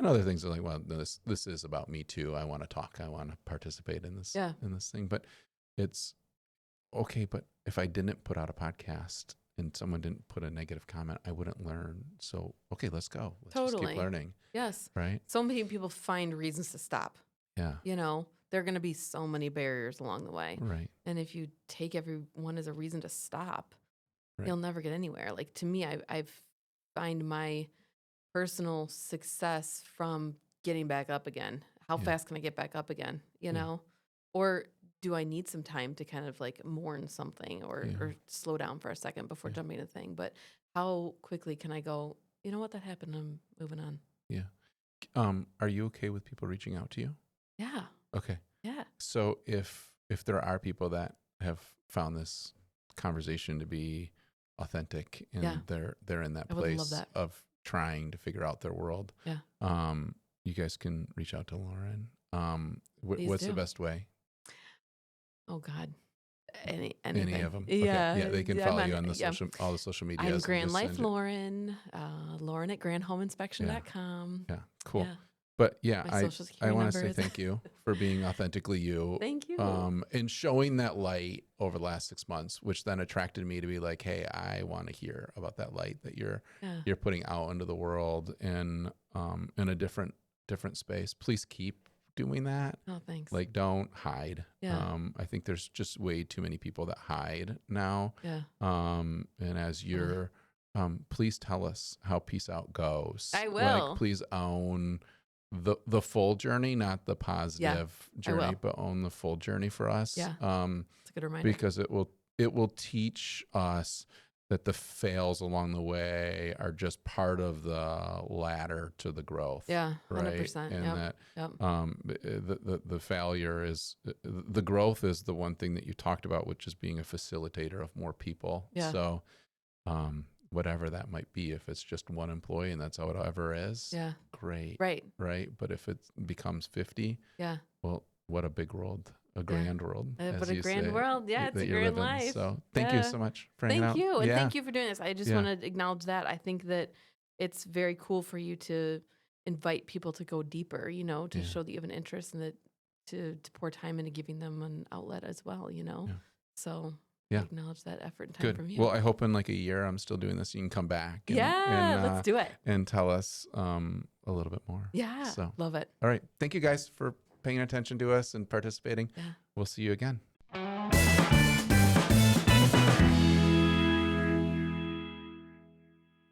And other things are like, well, this is about me too. I want to talk. I want to participate in this Yeah. in this thing. But it's okay. But if I didn't put out a podcast and someone didn't put a negative comment, I wouldn't learn. So okay, let's go. Let's just Totally. keep learning. Yes. Right. So many people find reasons to stop. Yeah. There are going to be so many barriers along the way. Right. And if you take every one as a reason to stop, Right. you'll never get anywhere. Like, to me, I've find my personal success from getting back up again. How Yeah. fast can I get back up again? Yeah. Or do I need some time to kind of like mourn something or slow down for a second before Yeah. jumping to the thing? But how quickly can I go, you know what, that happened, I'm moving on. Yeah. Are you okay with people reaching out to you? Yeah. Okay. Yeah. So if there are people that have found this conversation to be authentic and Yeah. they're in that I would love place that. of trying to figure out their world, Yeah. you guys can reach out to Lauren. Please What's do. the best way? Oh God. Any Anything. of them? Yeah. Okay. Yeah, they can I'm follow on- you on yeah. all the social media. I'm Grand Life Lauren, Lauren at grandhomeinspection.com. Yeah, cool. Yeah. But yeah, My social I security want to number say is- thank you for being authentically you. Thank you. And showing that light over the last 6 months, which then attracted me to be like, hey, I want to hear about that light that you're putting out into the world in a different space. Please keep doing that. Oh, thanks. Like, don't hide. Yeah. I think there's just way too many people that hide now. Yeah. And as you're, please tell us how Peace Out goes. I will. Like, please own the full journey, not the positive journey, but own the full journey for us. Yeah. It's a good reminder. Because it will teach us that the fails along the way are just part of the ladder to the growth. Yeah, right? 100%. And Yep. that Yep. the failure is the growth is the one thing that you talked about, which is being a facilitator of more people. Yeah. So whatever that might be, if it's just one employee and that's how it ever is, Yeah. great. Right. Right. But if it becomes 50, Yeah. well, what a big world, a Yeah. grand world, as But a you grand say, world. Yeah, it's that a you're grand living. life. So thank you Yeah. so much for hanging Thank out. you. And Yeah. thank you for doing this. I just Yeah. want to acknowledge that. I think that it's very cool for you to invite people to go deeper, you know, to Yeah. show that you have an interest and that to pour time into giving them an outlet as well, you know? Yeah. So Yeah. I acknowledge that effort and time Good. from you. Well, I hope in like a year I'm still doing this. You can come back and, Yeah, let's do it. and tell us a little bit more. Yeah. So, Love it. all right. Thank you guys for paying attention to us and participating. Yeah. We'll see you again.